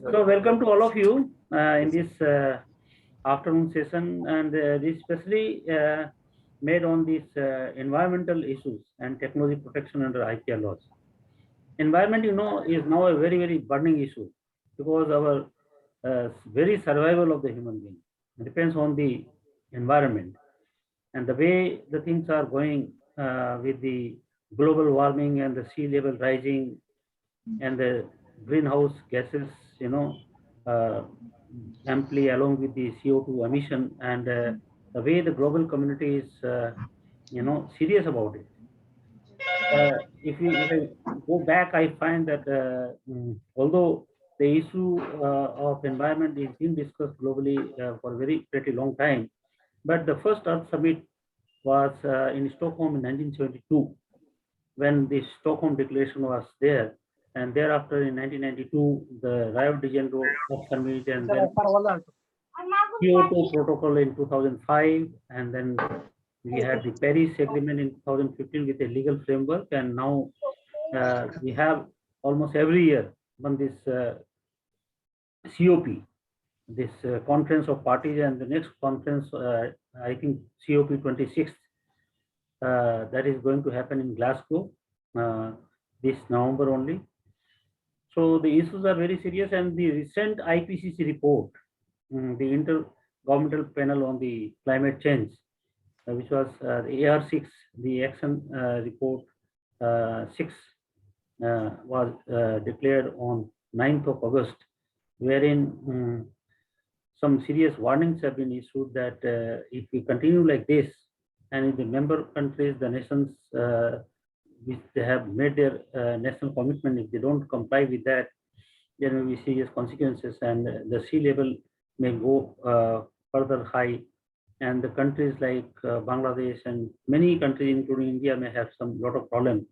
So welcome to all of you in this afternoon session, and this especially made on these environmental issues and technology protection under IPR laws. Environment, is now a very burning issue because our very survival of the human being depends on the environment, and the way the things are going with the global warming and the sea level rising and the greenhouse gases, you know, uh, amply along with the CO2 emission, and the way the global community is, serious about it. If I go back, I find that although the issue of environment is being discussed globally for a very pretty long time, but the first Earth Summit was in Stockholm in 1972, when the Stockholm Declaration was there, and thereafter in 1992 the Rio de Janeiro Summit, and then Kyoto Protocol in 2005, and then we had the Paris Agreement in 2015 with a legal framework, and now we have almost every year on this COP, this Conference of Parties, and the next conference, I think COP 26, that is going to happen in Glasgow this November only. So the issues are very serious, and the recent IPCC report, the Intergovernmental Panel on the Climate Change, which was the AR6, the action report 6, was declared on 9th of August, wherein some serious warnings have been issued that if we continue like this, and in the member countries, the nations which they have made their national commitment, if they don't comply with that, there may be serious consequences, and the sea level may go further high, and the countries like Bangladesh and many countries, including India, may have some lot of problem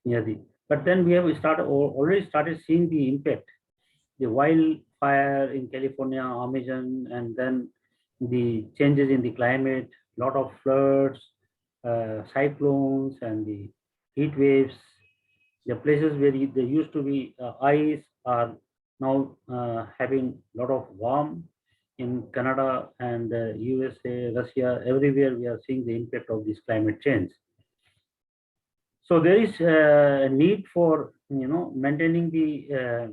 near the. But then we have already started seeing the impact, the wildfire in California, Amazon, and then the changes in the climate, lot of floods, cyclones, and the heat waves. The places where there used to be ice are now having a lot of warm. In Canada and USA, Russia, everywhere we are seeing the impact of this climate change. So there is a need for maintaining the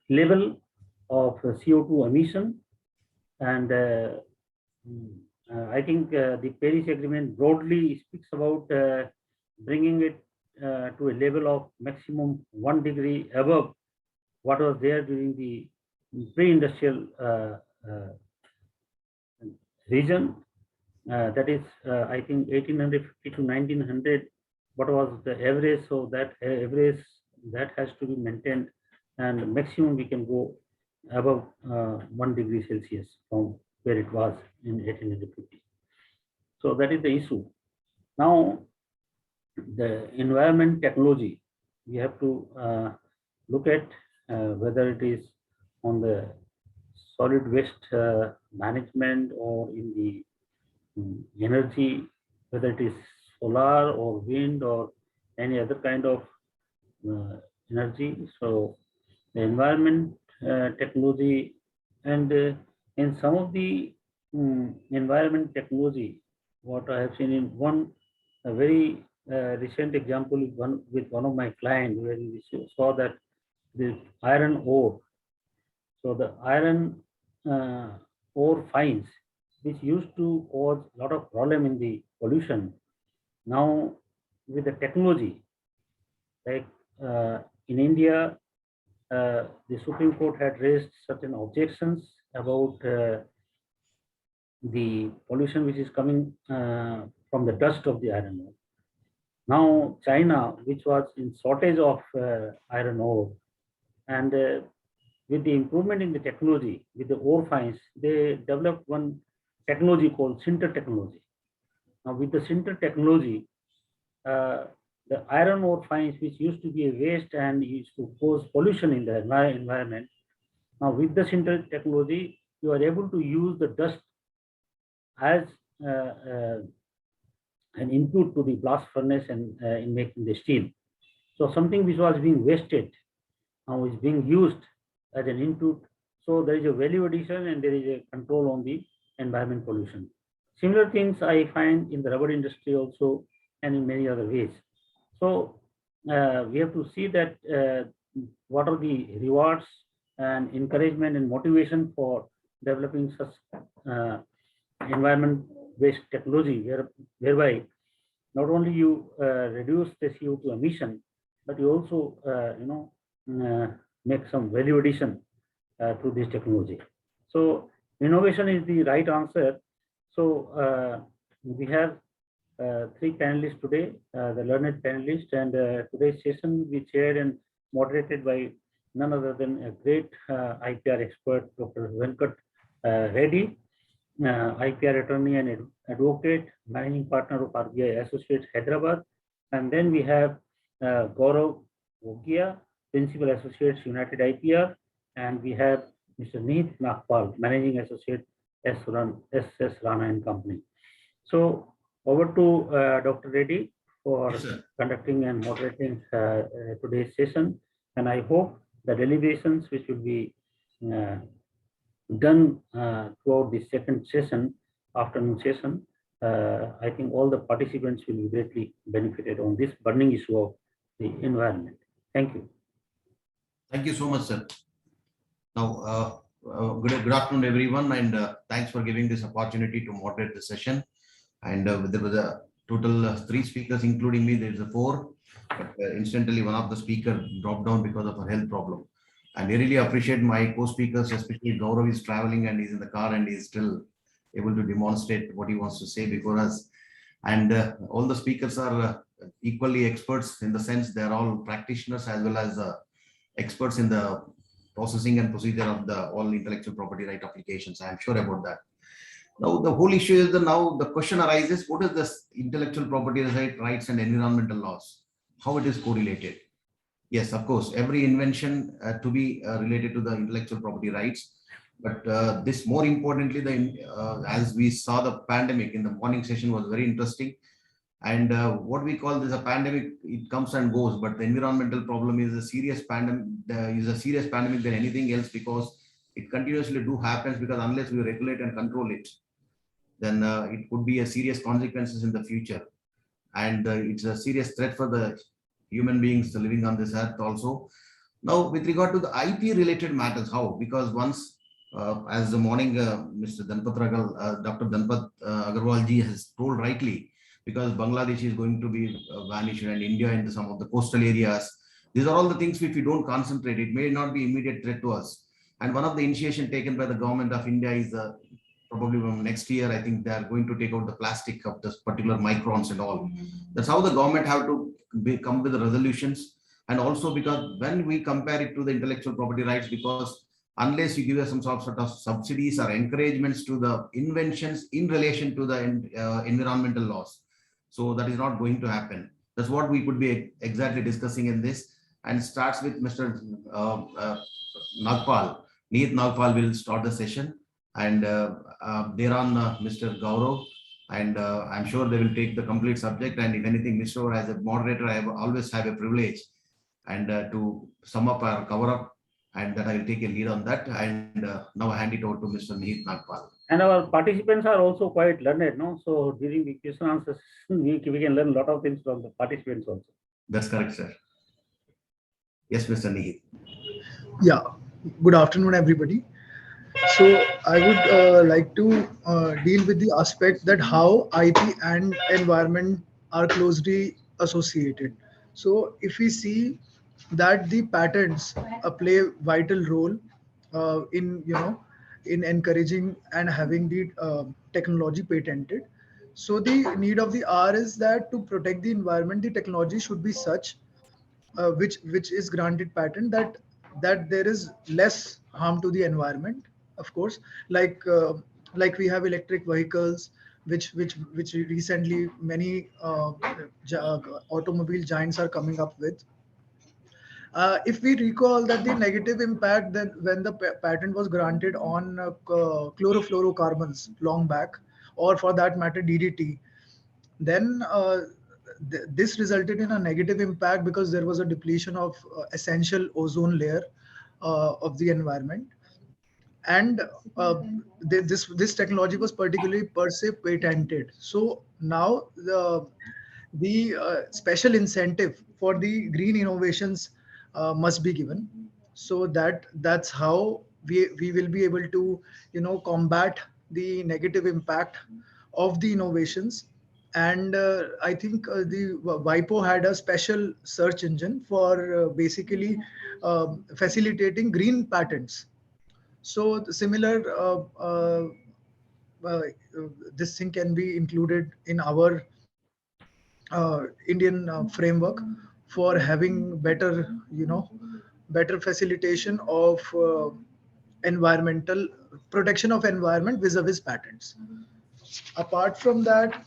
level of CO2 emission, and I think the Paris Agreement broadly speaks about bringing it to a level of maximum 1 degree above what was there during the pre-industrial region. That is, I think 1850 to 1900, what was the average? So that average that has to be maintained, and maximum we can go above 1 degree Celsius from where it was in 1850. So that is the issue. Now, the environment technology, we have to look at whether it is on the solid waste management or in the energy, whether it is solar or wind or any other kind of energy. So the environment technology, and in some of the environment technology, what I have seen in one a very recent example is with one of my clients, where we saw that the iron ore. So the iron ore finds, which used to cause a lot of problem in the pollution, now with the technology, like in India, the Supreme Court had raised certain objections about the pollution which is coming from the dust of the iron ore. Now China, which was in shortage of iron ore, and with the improvement in the technology, with the ore finds, they developed one technology called sinter technology. Now with the sinter technology, the iron ore finds, which used to be a waste and used to cause pollution in the environment, now with the sinter technology, you are able to use the dust as an input to the blast furnace and in making the steel. So something which was being wasted now is being used as an input. So there is a value addition and there is a control on the environment pollution. Similar things I find in the rubber industry also and in many other ways. So we have to see that what are the rewards and encouragement and motivation for developing such environment-based technology, whereby not only you reduce the CO2 emission, but you also make some value addition to this technology. So innovation is the right answer. So we have three panelists today, the learned panelists, and today's session will be chaired and moderated by none other than a great IPR expert, Dr. Venkat Reddy, IPR attorney and advocate, managing partner of RBI Associates Hyderabad. And then we have Gaurav Vogia, Principal Associates United IPR, and we have Mr. Neet Nagpal, Managing Associate SS Rana and Company. So over to Dr. Reddy for conducting and moderating today's session. And I hope the deliberations which will be done throughout the second session, afternoon session, I think all the participants will be greatly benefited on this burning issue of the environment. Thank you. Thank you so much, sir. Now, good afternoon, everyone, and thanks for giving this opportunity to moderate the session. And there was a total 3 speakers, including me. There is a 4, but instantly one of the speakers dropped down because of a health problem. And I really appreciate my co-speakers, especially Gaurav is traveling and he's in the car and he's still able to demonstrate what he wants to say before us. And all the speakers are equally experts in the sense they're all practitioners as well as experts in the processing and procedure of the all intellectual property right applications. I'm sure about that. Now, the whole issue is that now the question arises, what is this intellectual property rights and environmental laws? How it is correlated? Yes, of course, every invention to be related to the intellectual property rights. But this more importantly, as we saw the pandemic in the morning session was very interesting. And what we call this a pandemic, it comes and goes, but the environmental problem is a serious pandemic, than anything else, because it continuously happens, because unless we regulate and control it, then it could be a serious consequences in the future. And it's a serious threat for the human beings living on this earth also. Now, with regard to the IP related matters, how? Because once, as the morning, Mr. Dr. Danpat Agarwal ji has told rightly, because Bangladesh is going to be vanished and India into some of the coastal areas. These are all the things if we don't concentrate, it may not be immediate threat to us. And one of the initiation taken by the government of India is probably from next year, I think they are going to take out the plastic of this particular microns and all. That's how the government have to come with the resolutions. And also because when we compare it to the intellectual property rights, because unless you give us some sort of subsidies or encouragements to the inventions in relation to the environmental laws, so that is not going to happen. That's what we could be exactly discussing in this, and starts with Mr. Nagpal. Neet Nagpal will start the session, and thereon Mr. Gaurav, and I'm sure they will take the complete subject. And if anything, Mr. as a moderator, I always have a privilege and to sum up or cover up, and that I will take a lead on that. And now I hand it over to Mr. Neet Nagpal. And our participants are also quite learned, no? So during the question answers, we can learn a lot of things from the participants also. That's correct, sir. Yes, Mr. Neet. Yeah. Good afternoon, everybody. So I would like to deal with the aspect that how IP and environment are closely associated. So if we see that the patents play vital role in in encouraging and having the technology patented. So the need of the hour is that to protect the environment, the technology should be such which is granted patent that there is less harm to the environment. Of course, like we have electric vehicles, which recently many automobile giants are coming up with. If we recall that the negative impact that when the patent was granted on chlorofluorocarbons long back, or for that matter DDT, then this resulted in a negative impact because there was a depletion of essential ozone layer of the environment. And this technology was particularly per se patented. So now the special incentive for the green innovations must be given, so that's how we will be able to combat the negative impact of the innovations. And I think the WIPO had a special search engine for basically facilitating green patents. So the similar uh, this thing can be included in our Indian framework for having better facilitation of environmental protection of environment vis-a-vis patents. Apart from that,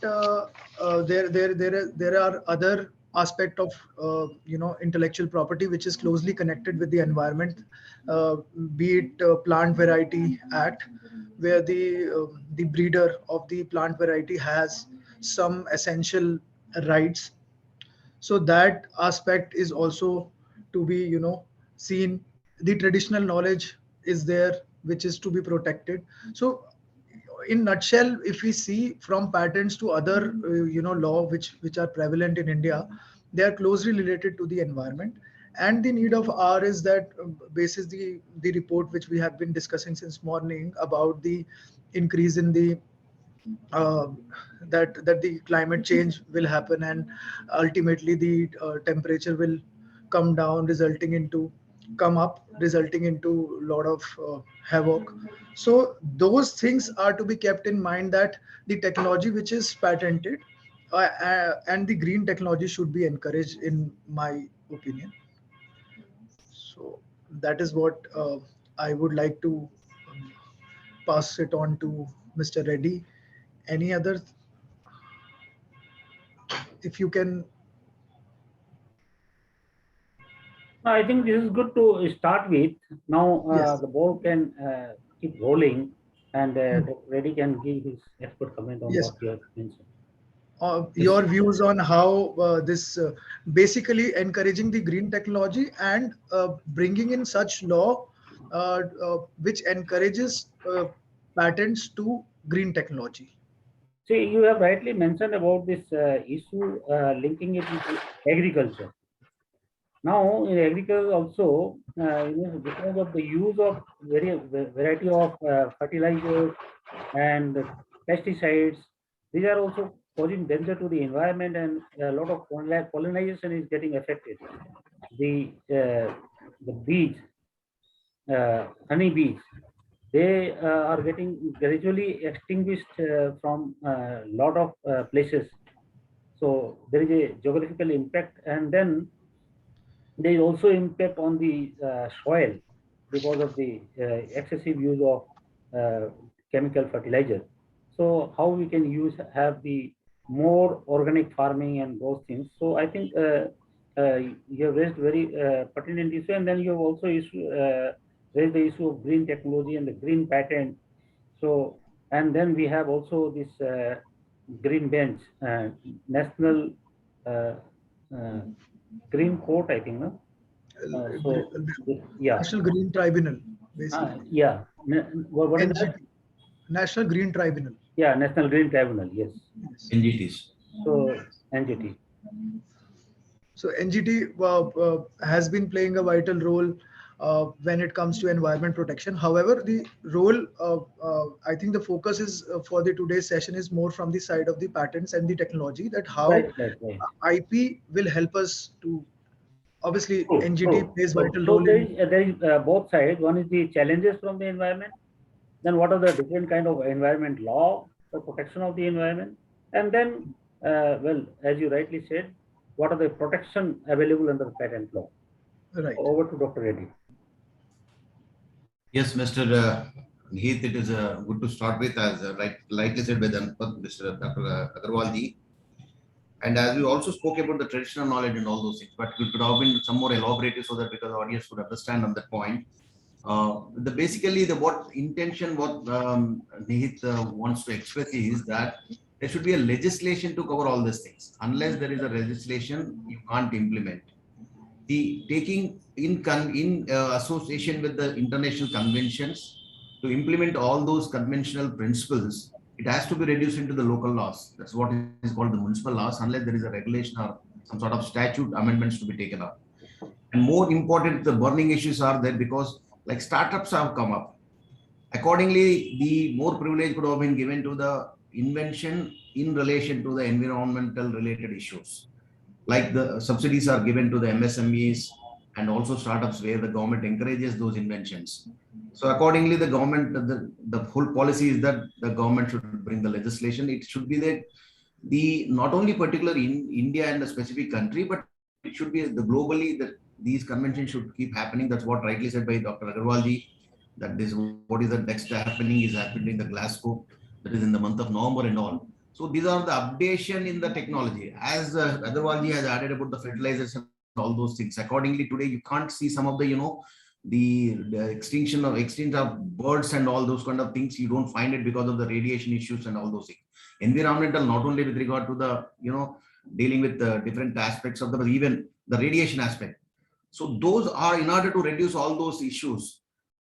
there are other aspect of intellectual property which is closely connected with the environment, uh, be it Plant Variety Act, where the breeder of the plant variety has some essential rights. So that aspect is also to be seen. The traditional knowledge is there, which is to be protected. So in nutshell, if we see from patents to other law which are prevalent in India, they are closely related to the environment. And the need of hour is that basis the report which we have been discussing since morning about the increase in the uh, that the climate change will happen, and ultimately the temperature will come down, resulting into come up, resulting into a lot of havoc. So those things are to be kept in mind, that the technology which is patented and the green technology should be encouraged, in my opinion. So that is what I would like to um, pass it on to Mr. Reddy. Any other, if you can? No, I think this is good to start with. Now Yes. the ball can keep rolling, and Hmm. Dr. Reddy can give his expert comment on Yes. what you have mentioned. Your views on how this basically encouraging the green technology and bringing in such law which encourages patents to green technology. See, you have rightly mentioned about this issue linking it with agriculture. Now, in agriculture also, because of the use of variety of fertilizers and pesticides, these are also causing danger to the environment, and a lot of pollination is getting affected. The bees, honey bees, they are getting gradually extinguished from a lot of places. So there is a geographical impact, and then there is also impact on the soil because of the excessive use of chemical fertilizer. So how we can have the more organic farming and those things. So I think you have raised very pertinent issue, and then you have also raised the issue of green technology and the green patent. So, and then we have also this green bench, national uh, uh, green court, I think, no? So, yeah, National Green Tribunal, basically. yeah. What is that? NGT, National Green Tribunal. Yeah, National Green Tribunal. Yes. Yes. NGTs. So, NGT. So NGT has been playing a vital role when it comes to environment protection. However, the role, I think the focus is for the today's session is more from the side of the patents and the technology, that how Right, right, right. IP will help us to, obviously True, NGT true, plays true. vital So role there in. is both sides. One is the challenges from the environment. Then what are the different kind of environment law for protection of the environment? And then, well, as you rightly said, what are the protection available under the patent law? Right. Over to Dr. Reddy. Yes, Mr. Heath, it is good to start with, as rightly said by Mr. Dr. Agarwal ji. And as we also spoke about the traditional knowledge and all those things, but it could have been some more elaborated so that because the audience would understand on that point. Basically what intention what Nihit wants to express is that there should be a legislation to cover all these things. Unless there is a legislation, you can't implement. The taking in association with the international conventions to implement all those conventional principles, it has to be reduced into the local laws. That's what is called the municipal laws, unless there is a regulation or some sort of statute amendments to be taken up. And more important, the burning issues are there because like startups have come up. Accordingly, the more privilege could have been given to the invention in relation to the environmental related issues. Like the subsidies are given to the MSMEs and also startups where the government encourages those inventions. So accordingly, the government, the whole policy is that the government should bring the legislation. It should be the not only particular in India and a specific country, but it should be the globally that these conventions should keep happening. That's what rightly said by Dr. Agarwalji, that this what is the next happening is happening in the Glasgow, that is in the month of November and all. So these are the updation in the technology. As Agarwalji has added about the fertilizers and all those things. Accordingly, today you can't see some of the the extinction of birds and all those kind of things. You don't find it because of the radiation issues and all those things. Environmental, not only with regard to the dealing with the different aspects of the, but even the radiation aspect. So those are in order to reduce all those issues.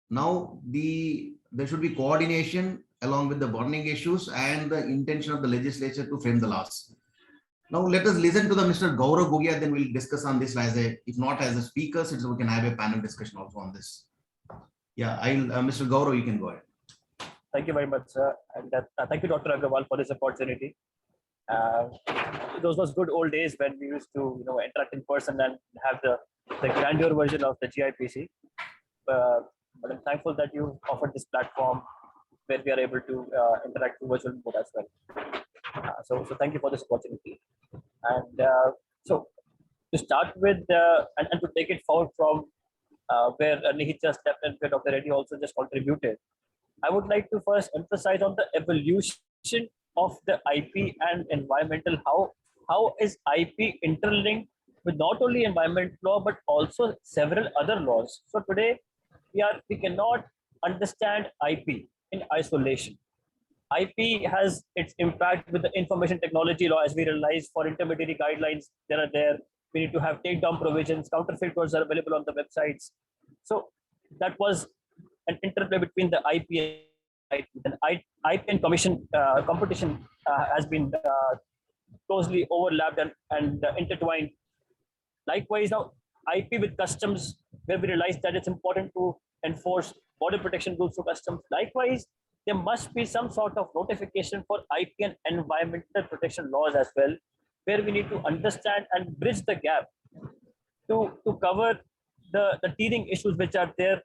Now there should be coordination along with the burning issues and the intention of the legislature to frame the laws. Now let us listen to the Mr. Gaurav Gugia, then we'll discuss on this as a, if not as a speaker, so we can have a panel discussion also on this. Yeah, Mr. Gaurav, you can go ahead. Thank you very much, sir. And thank you, Dr. Agarwal, for this opportunity. Those was good old days when we used to interact in person and have the grandeur version of the GIPC. But I'm thankful that you offered this platform where we are able to interact through virtual mode as well. So thank you for this opportunity. And so to start with and to take it forward from where Nihit just stepped and where Dr. Reddy also just contributed, I would like to first emphasize on the evolution of the IP and environmental. How is IP interlinked with not only environment law but also several other laws? So today we cannot understand IP in isolation. IP has its impact with the information technology law, as we realize for intermediary guidelines there. We need to have takedown provisions, counterfeit codes are available on the websites. So that was an interplay between the IP and IP and competition has been closely overlapped and intertwined. Likewise, now IP with customs, where we realize that it's important to enforce border protection rules to customs. Likewise, there must be some sort of notification for IP and environmental protection laws as well, where we need to understand and bridge the gap to cover the teething issues which are there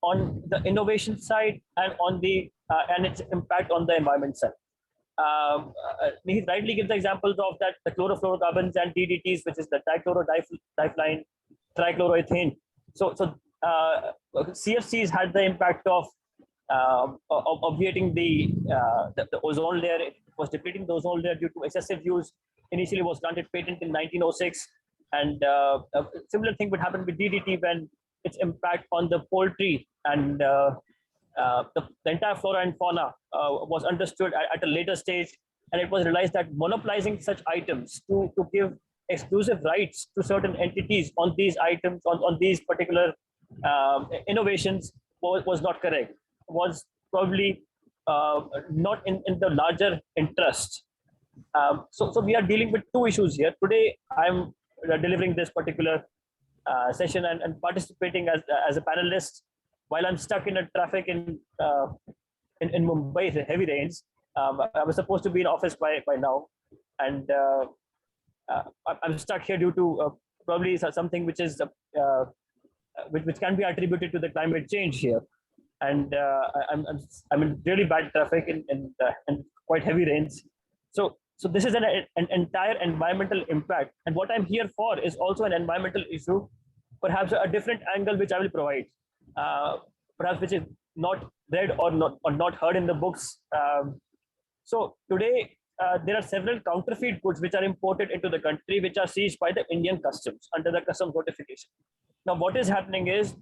on the innovation side and on the and its impact on the environment side. He rightly gives the examples of that the chlorofluorocarbons and DDTs, which is the dichlorodiphenyl, trichloroethane. So CFCs had the impact of obviating the ozone layer. It was depleting the ozone layer due to excessive use. Initially was granted patent in 1906, and a similar thing would happen with DDT when its impact on the poultry and the entire flora and fauna was understood at a later stage, and it was realized that monopolizing such items to give exclusive rights to certain entities on these items, on these particular innovations was not correct, was probably not in the larger interest. So we are dealing with two issues here. Today, I'm delivering this particular session and participating as a panelist while I'm stuck in a traffic in Mumbai, heavy rains. I was supposed to be in office by now, and I'm stuck here due to probably something which is which can be attributed to the climate change here. And I'm in really bad traffic and quite heavy rains. So this is an entire environmental impact, and what I'm here for is also an environmental issue, perhaps a different angle which I will provide, perhaps which is not read or not heard in the books. So today there are several counterfeit goods which are imported into the country, which are seized by the Indian customs under the customs notification. Now what is happening is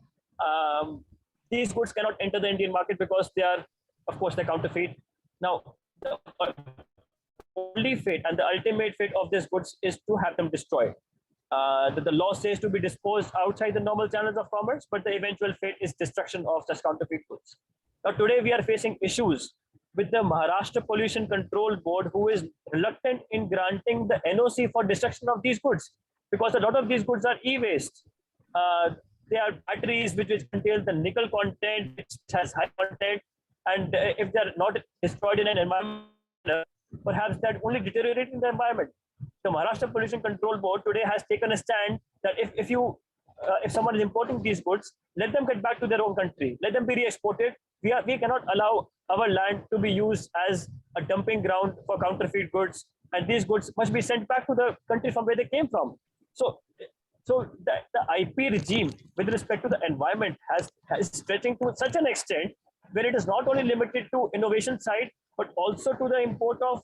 these goods cannot enter the Indian market because they are, of course, they're counterfeit. Now only fate and the ultimate fate of these goods is to have them destroyed. The law says to be disposed outside the normal channels of commerce, but the eventual fate is destruction of such counterfeit goods. Now, today we are facing issues with the Maharashtra Pollution Control Board, who is reluctant in granting the NOC for destruction of these goods, because a lot of these goods are e-waste. They are batteries which contain the nickel content, which has high content, and if they are not destroyed in an environment, perhaps that only deteriorating the environment. The Maharashtra Pollution Control Board today has taken a stand that if someone is importing these goods, let them get back to their own country, let them be re-exported. We cannot allow our land to be used as a dumping ground for counterfeit goods, and these goods must be sent back to the country from where they came from. So the IP regime with respect to the environment is stretching to such an extent where it is not only limited to innovation side, but also to the import of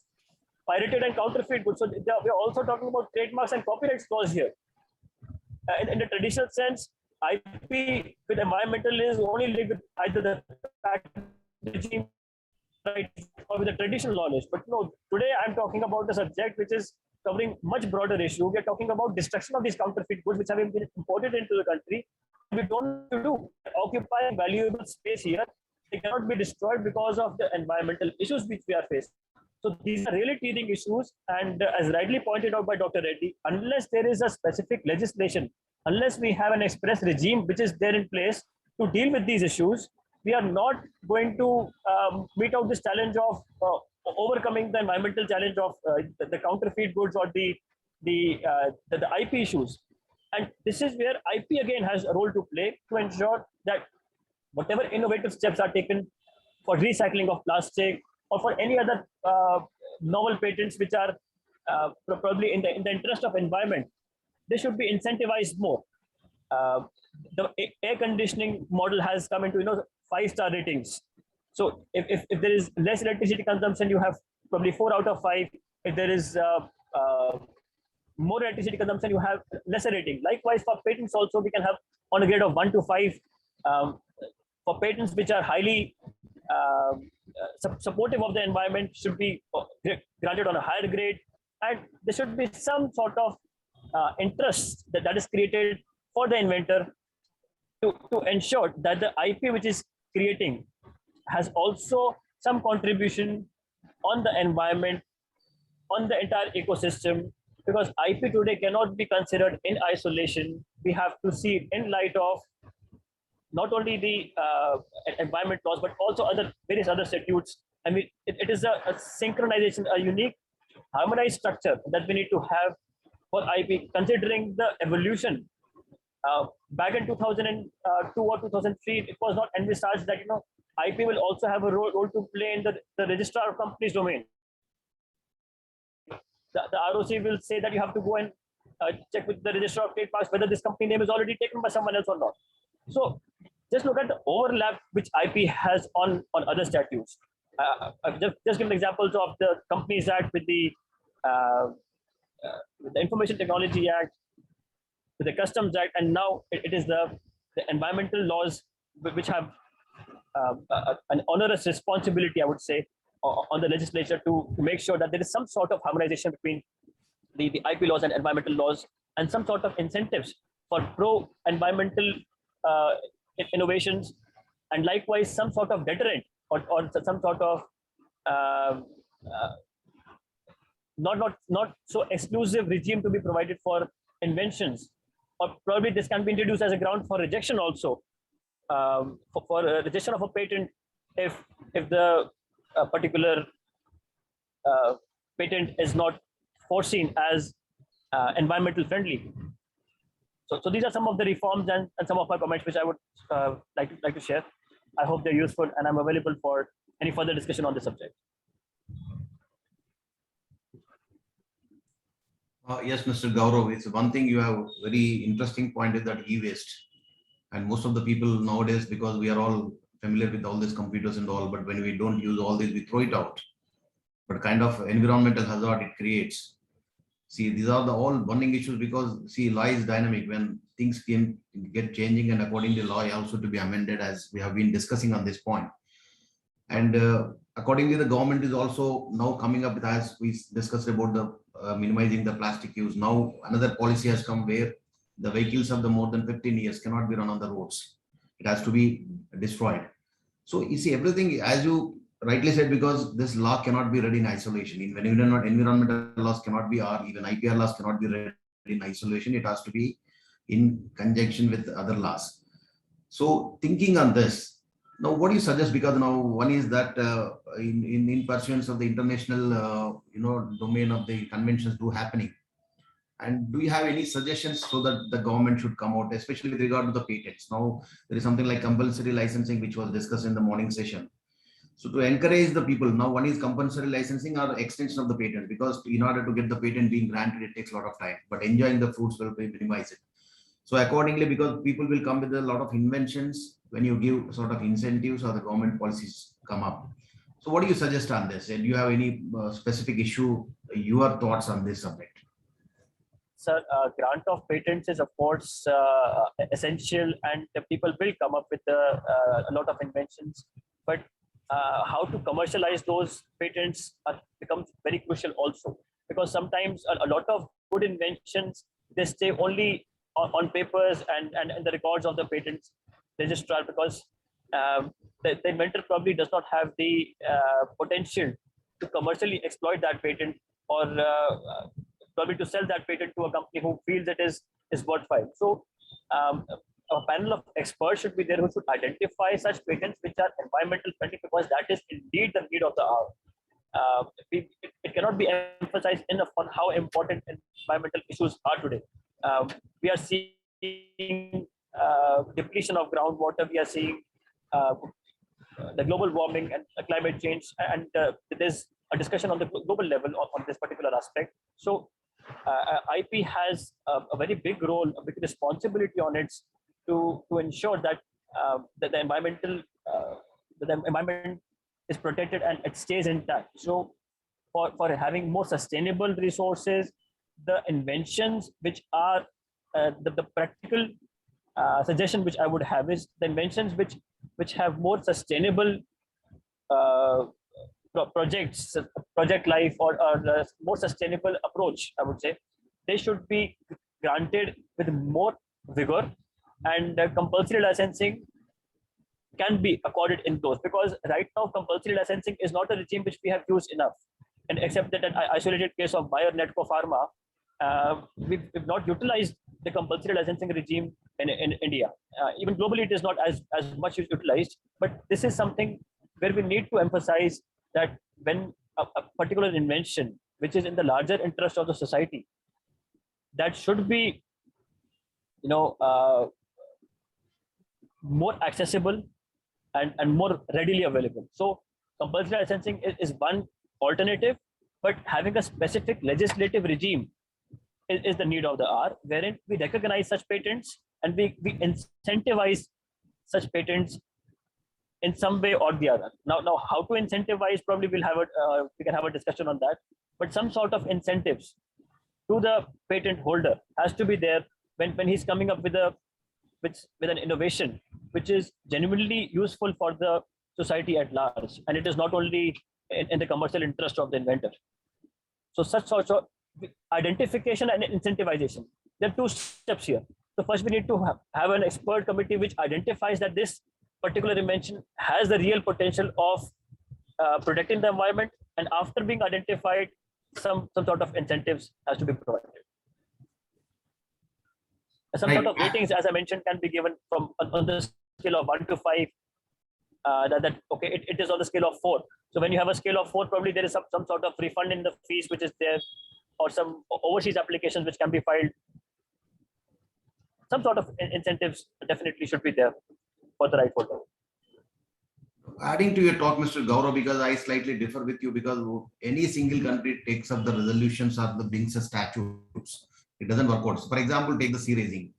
pirated and counterfeit goods. So we are also talking about trademarks and copyright laws here. In the traditional sense, IP with environmental is only linked with either the patent regime or with the traditional knowledge. But no, today I'm talking about a subject which is covering much broader issue. We are talking about destruction of these counterfeit goods which have been imported into the country. We don't have to do occupy valuable space here. They cannot be destroyed because of the environmental issues which we are facing. So these are really teething issues, and as rightly pointed out by Dr. Reddy, unless there is a specific legislation, unless we have an express regime which is there in place to deal with these issues, we are not going to meet out this challenge of overcoming the environmental challenge of the counterfeit goods or the IP issues. And this is where IP again has a role to play to ensure that whatever innovative steps are taken for recycling of plastic or for any other novel patents which are probably in the interest of environment, they should be incentivized more. The air conditioning model has come into 5-star ratings. So if there is less electricity consumption, you have probably 4 out of 5. If there is more electricity consumption, you have lesser rating. Likewise, for patents also, we can have on a grade of 1 to 5. For patents which are highly supportive of the environment, should be granted on a higher grade, and there should be some sort of interest that is created for the inventor to ensure that the IP which is creating has also some contribution on the environment, on the entire ecosystem, because IP today cannot be considered in isolation. We have to see it in light of not only the environment laws, but also various other statutes. I mean, it is a synchronization, a unique harmonized structure that we need to have for IP, considering the evolution. Back in 2002 or 2003, it was not envisaged that IP will also have a role to play in the registrar of companies domain. The ROC will say that you have to go and check with the registrar of trademarks whether this company name is already taken by someone else or not. So just look at the overlap which IP has on other statutes. Just give examples of the Companies Act with the Information Technology Act, with the Customs Act, and now it is the environmental laws which have an onerous responsibility, I would say, on the legislature to make sure that there is some sort of harmonization between the IP laws and environmental laws, and some sort of incentives for pro-environmental innovations, and likewise some sort of deterrent or some sort of not so exclusive regime to be provided for inventions, or probably this can be introduced as a ground for rejection also, for rejection of a patent if the particular patent is not foreseen as environmental friendly. So these are some of the reforms and some of my comments which I would like to share. I hope they're useful, and I'm available for any further discussion on this subject. Yes, Mr. Gaurav, it's one thing you have very interesting point is that e-waste. And most of the people nowadays, because we are all familiar with all these computers and all, but when we don't use all this, we throw it out. But kind of environmental hazard it creates. See, these are the all burning issues, because see, law is dynamic. When things get changing, and according to law also to be amended, as we have been discussing on this point. And accordingly, the government is also now coming up with, as we discussed about the minimizing the plastic use. Now another policy has come where the vehicles of the more than 15 years cannot be run on the roads. It has to be destroyed. So you see everything, as you rightly said, because this law cannot be read in isolation. In environmental laws cannot be, or even IPR laws cannot be read in isolation. It has to be in conjunction with other laws. So thinking on this, now what do you suggest? Because now one is that in pursuance of the international domain of the conventions do happening. And do you have any suggestions so that the government should come out, especially with regard to the patents? Now there is something like compulsory licensing, which was discussed in the morning session. So to encourage the people, now one is compulsory licensing or extension of the patent, because in order to get the patent being granted, it takes a lot of time, but enjoying the fruits will be minimized. So accordingly, because people will come with a lot of inventions when you give sort of incentives or the government policies come up. So what do you suggest on this? And do you have any specific issue, your thoughts on this subject? Sir, grant of patents is of course essential, and the people will come up with a lot of inventions, but how to commercialize those patents becomes very crucial also, because sometimes a lot of good inventions, they stay only on papers and the records of the patents registrar, because the inventor probably does not have the potential to commercially exploit that patent, or probably to sell that patent to a company who feels it is worthwhile. So a panel of experts should be there who should identify such patents which are environmental friendly, because that is indeed the need of the hour. It cannot be emphasized enough on how important environmental issues are today. We are seeing depletion of groundwater. We are seeing the global warming and climate change, and there's a discussion on the global level on this particular aspect. So IP has a very big role, a big responsibility on it to ensure that that the environment is protected and it stays intact. So for having more sustainable resources, the inventions which are the practical suggestion which I would have is the inventions which have more sustainable project life, or more sustainable approach, I would say, they should be granted with more vigor, and compulsory licensing can be accorded in those, because right now compulsory licensing is not a regime which we have used enough, and except that an isolated case of Bayer Netco Pharma, we've not utilized the compulsory licensing regime in India. Even globally, it is not as much utilized, but this is something where we need to emphasize that when a particular invention, which is in the larger interest of the society, that should be, more accessible and more readily available. So compulsory licensing is one alternative, but having a specific legislative regime is the need of the hour, wherein we recognize such patents and we incentivize such patents in some way or the other. Now how to incentivize, probably we can have a discussion on that, but some sort of incentives to the patent holder has to be there when he's coming up with an innovation which is genuinely useful for the society at large, and it is not only in the commercial interest of the inventor. So such sort of identification and incentivization, there are two steps here. So first we need to have an expert committee which identifies that this particular invention has the real potential of protecting the environment, and after being identified, some sort of incentives has to be provided. Some sort of ratings, as I mentioned, can be given from on the scale of 1 to 5. It is on the scale of 4. So when you have a scale of 4, probably there is some sort of refund in the fees which is there, or some overseas applications which can be filed. Some sort of incentives definitely should be there for the right holder. Adding to your talk, Mr. Gaurav, because I slightly differ with you, because any single country takes up the resolutions or the brings the statutes, it doesn't work out. So for example, take the sea raising.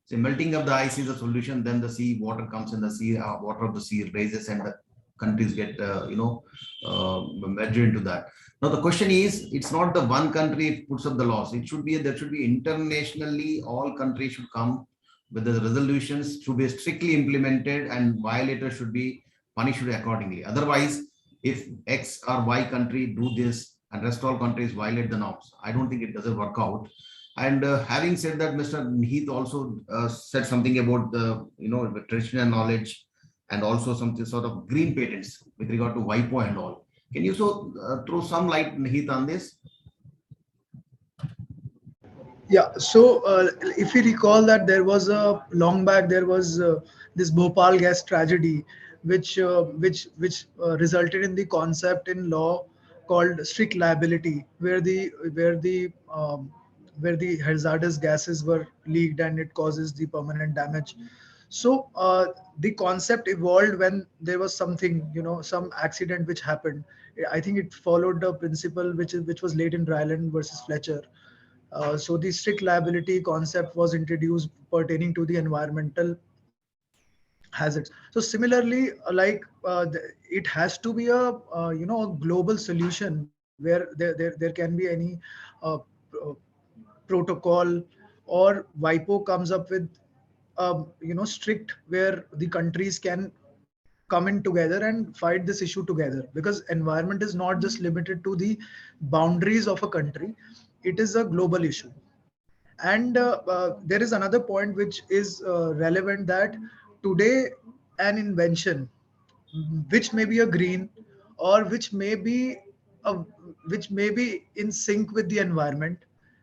So melting of the ice is a solution, then the sea water comes in, the sea water of the sea raises, and the countries get merged into that. Now the question is, it's not the one country puts up the laws. It should be, there should be internationally, all countries should come with the resolutions, should be strictly implemented, and violators should be punished accordingly. Otherwise, if X or Y country do this and rest all countries violate the norms, I don't think it doesn't work out. And having said that, Mr. Heath also said something about the the traditional knowledge and also some sort of green patents with regard to WIPO and all. Can you throw some light, Heath, on this? Yeah, so if you recall that there was a long back, there was this Bhopal gas tragedy, which resulted in the concept in law called strict liability, where the hazardous gases were leaked and it causes the permanent damage. So the concept evolved when there was something, some accident which happened. I think it followed the principle which was laid in Ryland versus Fletcher. So the strict liability concept was introduced pertaining to the environmental hazards. So similarly, it has to be a global solution where there can be any uh, uh, protocol, or WIPO comes up with strict, where the countries can come in together and fight this issue together, because environment is not just limited to the boundaries of a country, it is a global issue. And there is another point which is relevant, that today an invention which may be a green, or a, which may be in sync with the environment,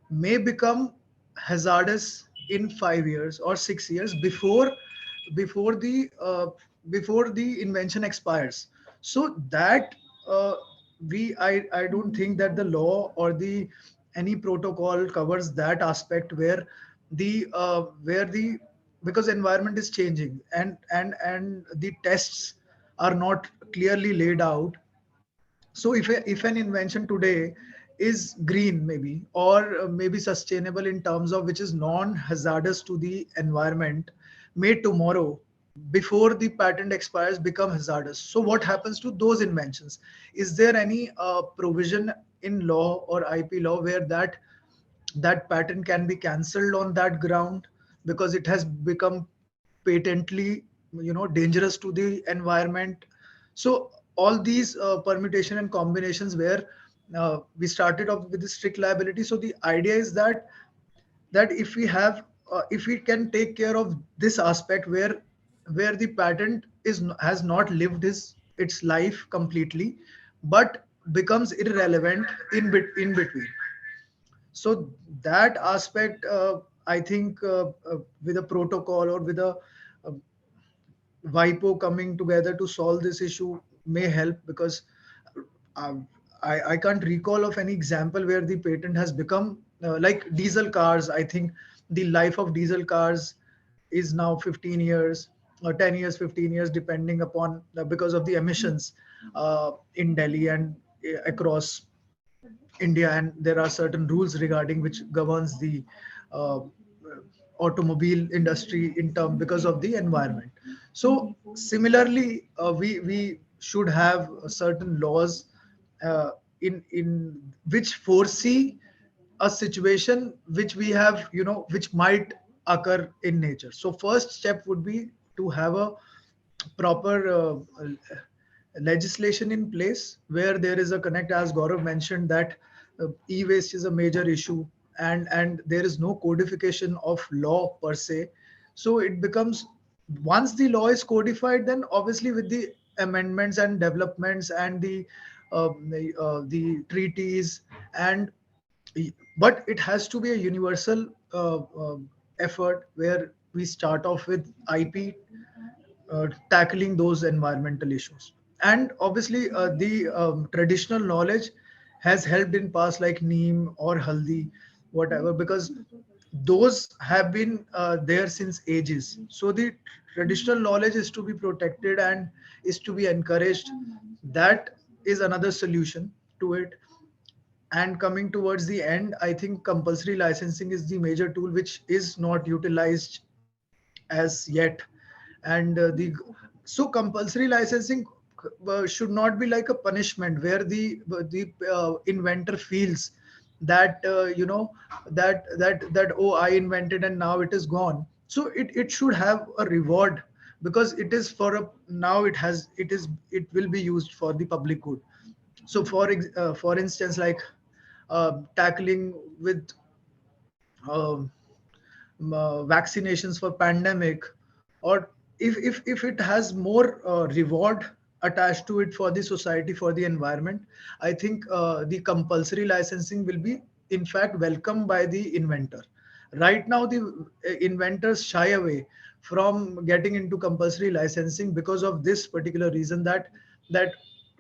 may become hazardous in 5 years or 6 years before the uh, before the invention expires. So that uh, I don't think that the law or the any protocol covers that aspect, where the because environment is changing, and the tests are not clearly laid out. So if an invention today is green, maybe, or maybe sustainable in terms of which is non hazardous to the environment, may tomorrow, before the patent expires, become hazardous. So what happens to those inventions? Is there any provision in law or IP law where that patent can be cancelled on that ground, because it has become patently dangerous to the environment? So all these permutation and combinations, where we started off with the strict liability. So the idea is that if we can take care of this aspect, where the patent has not lived its life completely, but becomes irrelevant in between. So that aspect, I think, with a protocol or with a WIPO coming together to solve this issue may help, because um, I can't recall of any example where the patent has become like diesel cars. I think the life of diesel cars is now 15 years or 10 years, 15 years, depending upon because of the emissions in Delhi and across India, and there are certain rules regarding which governs the uh, automobile industry in term because of the environment. So similarly, we should have certain laws uh, in which foresee a situation which we have, which might occur in nature. So first step would be to have a proper legislation in place, where there is a connect, as Gaurav mentioned, that e-waste is a major issue, and there is no codification of law per se. So it becomes, once the law is codified, then obviously with the amendments and developments and the treaties, and but it has to be a universal effort, where we start off with IP tackling those environmental issues. And obviously, the traditional knowledge has helped in past, like neem or haldi, whatever, because those have been there since ages. So the traditional knowledge is to be protected and is to be encouraged. That is another solution to it. And coming towards the end, I think compulsory licensing is the major tool which is not utilized as yet. And so compulsory licensing should not be like a punishment, where the inventor feels that that oh, I invented and now it is gone. So it should have a reward because it is for a now it will be used for the public good. So for instance, like tackling with um, vaccinations for pandemic, or if it has more reward attached to it for the society, for the environment, I think the compulsory licensing will be in fact welcomed by the inventor. Right now the inventors shy away from getting into compulsory licensing because of this particular reason, that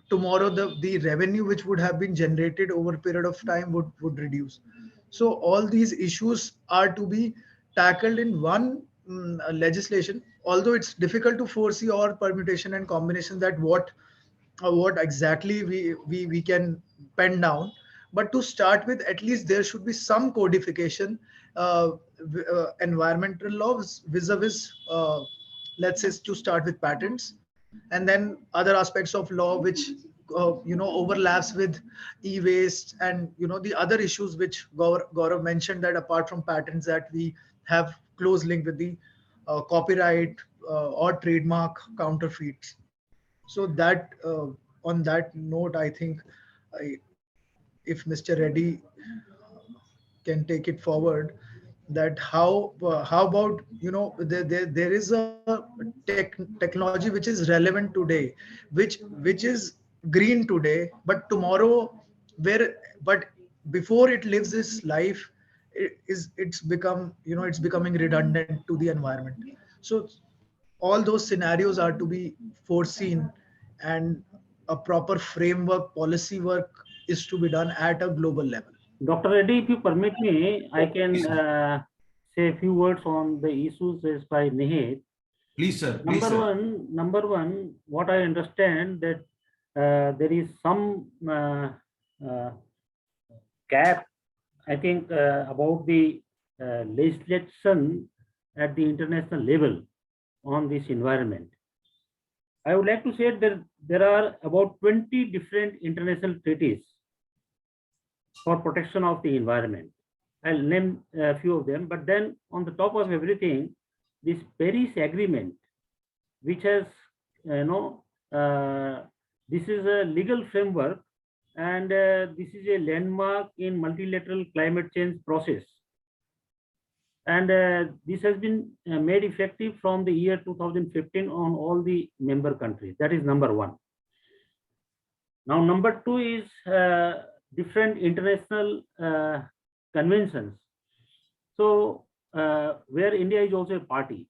tomorrow the revenue which would have been generated over a period of time would reduce. So all these issues are to be tackled in one legislation, although it's difficult to foresee all permutation and combination that what exactly we can pen down. But to start with, at least there should be some codification, environmental laws vis-a-vis, let's say, to start with patents, and then other aspects of law which overlaps with e-waste, and the other issues which Gaurav mentioned, that apart from patents, that we have close link with the copyright or trademark counterfeits. So that on that note, I think if Mr. Reddy can take it forward, that how about there is a technology which is relevant today, which is green today, but tomorrow, where but before it lives its life, it's becoming redundant to the environment. So all those scenarios are to be foreseen, and a proper framework policy work is to be done at a global level. Dr. Reddy, if you permit me, I can say a few words on the issues raised by Nihit. Please, sir. Please, sir. Number one, what I understand that there is some gap, I think, about the legislation at the international level on this environment. I would like to say that there are about 20 different international treaties for protection of the environment. I'll name a few of them, but then on the top of everything, this Paris Agreement, which has, this is a legal framework, and this is a landmark in multilateral climate change process. And this has been made effective from the year 2015 on all the member countries. That is number one. Now, number two is different international conventions. So where India is also a party.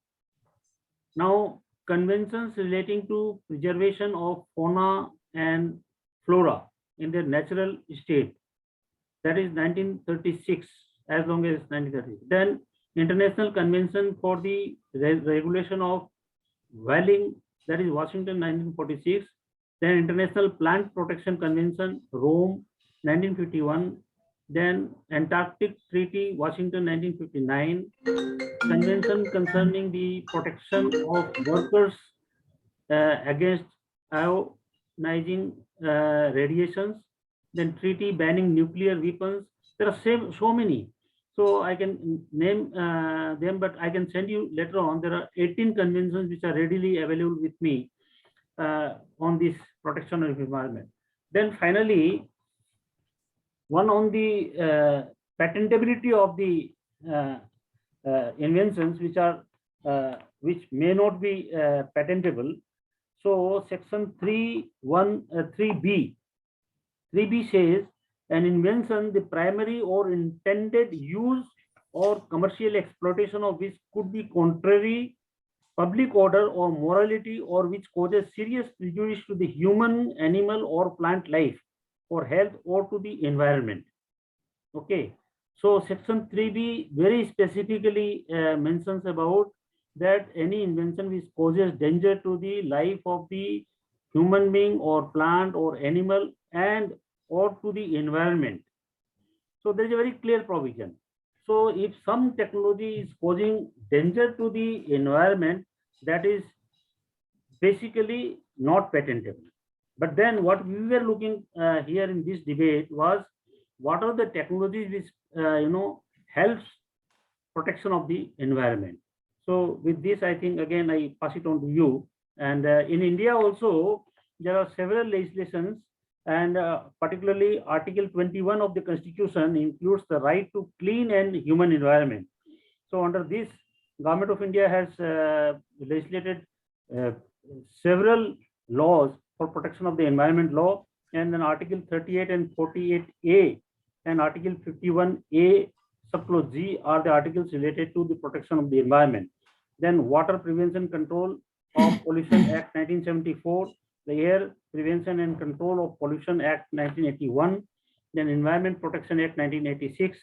Now, conventions relating to preservation of fauna and flora in their natural state, that is 1936, as long as 1930. Then International Convention for the Regulation of Whaling, that is Washington 1946. Then International Plant Protection Convention, Rome 1951. Then Antarctic Treaty, Washington 1959. Convention concerning the protection of workers against ionizing radiations. Then treaty banning nuclear weapons. There are so many. So I can name them, but I can send you later on. There are 18 conventions which are readily available with me on this protection of environment. Then finally, one on the patentability of the inventions which may not be patentable. So section 3B says, an invention, the primary or intended use or commercial exploitation of which could be contrary public order or morality, or which causes serious prejudice to the human, animal, or plant life, or health, or to the environment. Okay, so section 3B very specifically mentions about that any invention which causes danger to the life of the human being or plant or animal and or to the environment. So there is a very clear provision. So if some technology is causing danger to the environment, that is basically not patentable. But then what we were looking here in this debate was, what are the technologies which helps protection of the environment. So with this, I think again, I pass it on to you. And in India also, there are several legislations, and particularly Article 21 of the Constitution includes the right to clean and human environment. So under this, Government of India has legislated uh, several laws for protection of the environment law, and then Article 38 and 48A and Article 51A subclause G are the articles related to the protection of the environment. Then Water Prevention Control of Pollution Act 1974, the Air Prevention and Control of Pollution Act 1981, then Environment Protection Act 1986,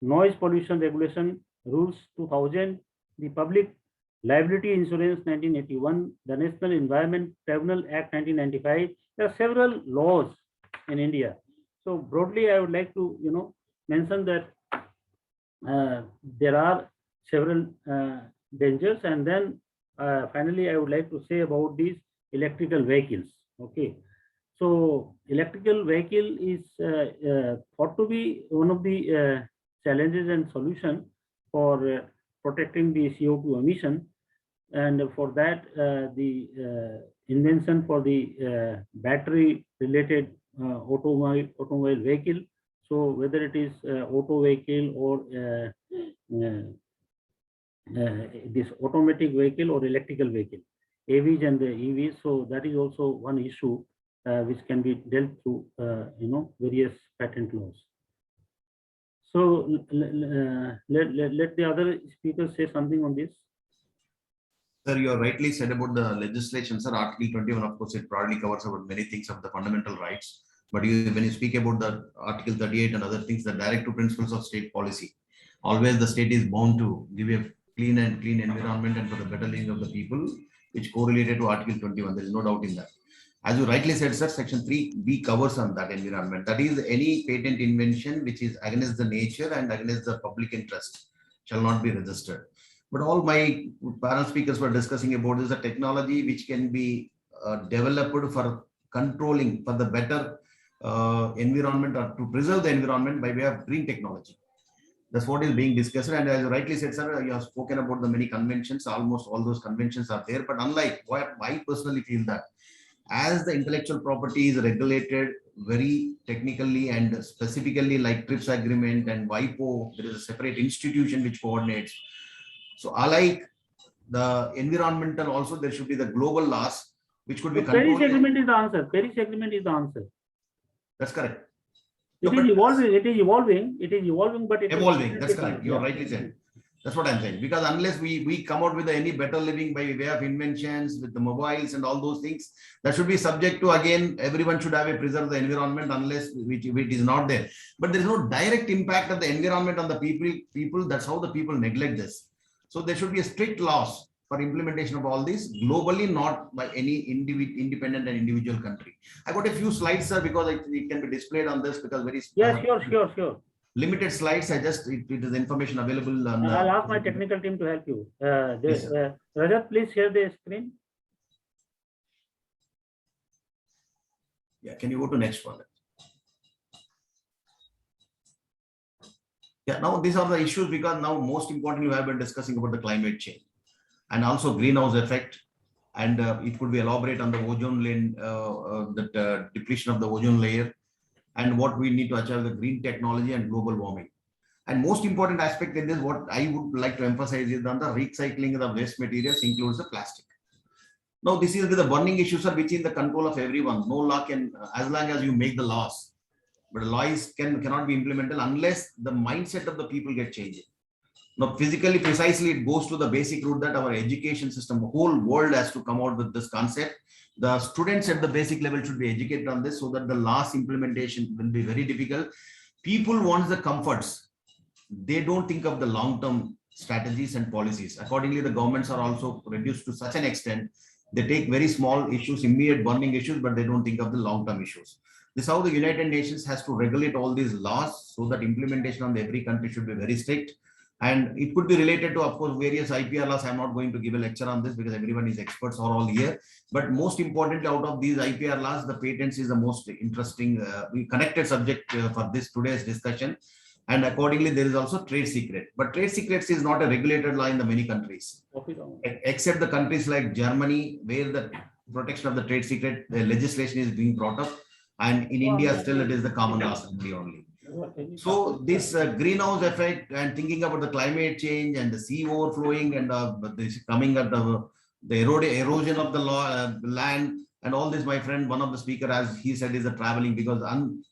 Noise Pollution Regulation Rules 2000, the Public Liability Insurance 1981, the National Environment Tribunal Act 1995. There are several laws in India. So broadly, I would like to mention that there are several dangers, and then finally, I would like to say about these electrical vehicles. Okay, so electrical vehicle is thought to be one of the challenges and solution for protecting the CO2 emission, and for that the invention for the battery related automobile vehicle. So whether it is auto vehicle or this automatic vehicle or electrical vehicle, AVs and the EVs. So that is also one issue which can be dealt through various patent laws. So let the other speakers say something on this. Sir, you are rightly said about the legislation, sir. Article 21, of course, it broadly covers about many things of the fundamental rights. But when you speak about the Article 38 and other things, the directive principles of state policy, always the state is bound to give a clean environment and for the better living of the people, which correlated to Article 21. There is no doubt in that. As you rightly said, sir, Section 3B covers on that environment. That is, any patent invention which is against the nature and against the public interest shall not be registered. But all my panel speakers were discussing about is a technology which can be developed for controlling for the better environment or to preserve the environment by way of green technology. That's what is being discussed. And as you rightly said, sir, you have spoken about the many conventions. Almost all those conventions are there. But unlike what I personally feel that as the intellectual property is regulated very technically and specifically like TRIPS agreement and WIPO, there is a separate institution which coordinates. So unlike the environmental also, there should be the global laws which could be Paris Agreement is the answer. Paris Agreement is the answer. That's correct. It is evolving. It is evolving. It is evolving, but it evolving. is That's correct. You're rightly said. That's what I'm saying. Because unless we come out with any better living by way of inventions with the mobiles and all those things, that should be subject to, again, everyone should have a preserve the environment unless which it is not there. But there is no direct impact of the environment on the people. That's how the people neglect this. So there should be a strict laws for implementation of all this globally, not by any independent and individual country. I got a few slides, sir, because it can be displayed on this because very sure. Limited slides. It is information available on. I'll ask my technical team to help you. Yes, Rajat, please share the screen. Yeah, can you go to next one? Yeah, now these are the issues because now most importantly, we have been discussing about the climate change and also greenhouse effect, and it could be elaborate on the ozone layer, depletion of the ozone layer, and what we need to achieve the green technology and global warming. And most important aspect in this, what I would like to emphasize is on the recycling of the waste materials includes the plastic. Now, this is the burning issues are which in the control of everyone. No law can, as long as you make the laws, but laws cannot be implemented unless the mindset of the people get changed. Now, physically, precisely, it goes to the basic root that our education system, the whole world has to come out with this concept. The students at the basic level should be educated on this so that the last implementation will be very difficult. People want the comforts. They don't think of the long-term strategies and policies. Accordingly, the governments are also reduced to such an extent. They take very small issues, immediate burning issues, but they don't think of the long-term issues. This is how the United Nations has to regulate all these laws so that implementation on every country should be very strict. And it could be related to, of course, various IPR laws. I'm not going to give a lecture on this because everyone is experts are all here. But most importantly, out of these IPR laws, the patents is the most interesting, connected subject for this today's discussion. And accordingly, there is also trade secret. But trade secrets is not a regulated law in the many countries, except the countries like Germany, where the protection of the trade secret, the legislation is being brought up. And in India, still it is the common law assembly only. So this greenhouse effect and thinking about the climate change and the sea overflowing and this coming at the erosion of the land and all this, my friend, one of the speaker, as he said, is the traveling because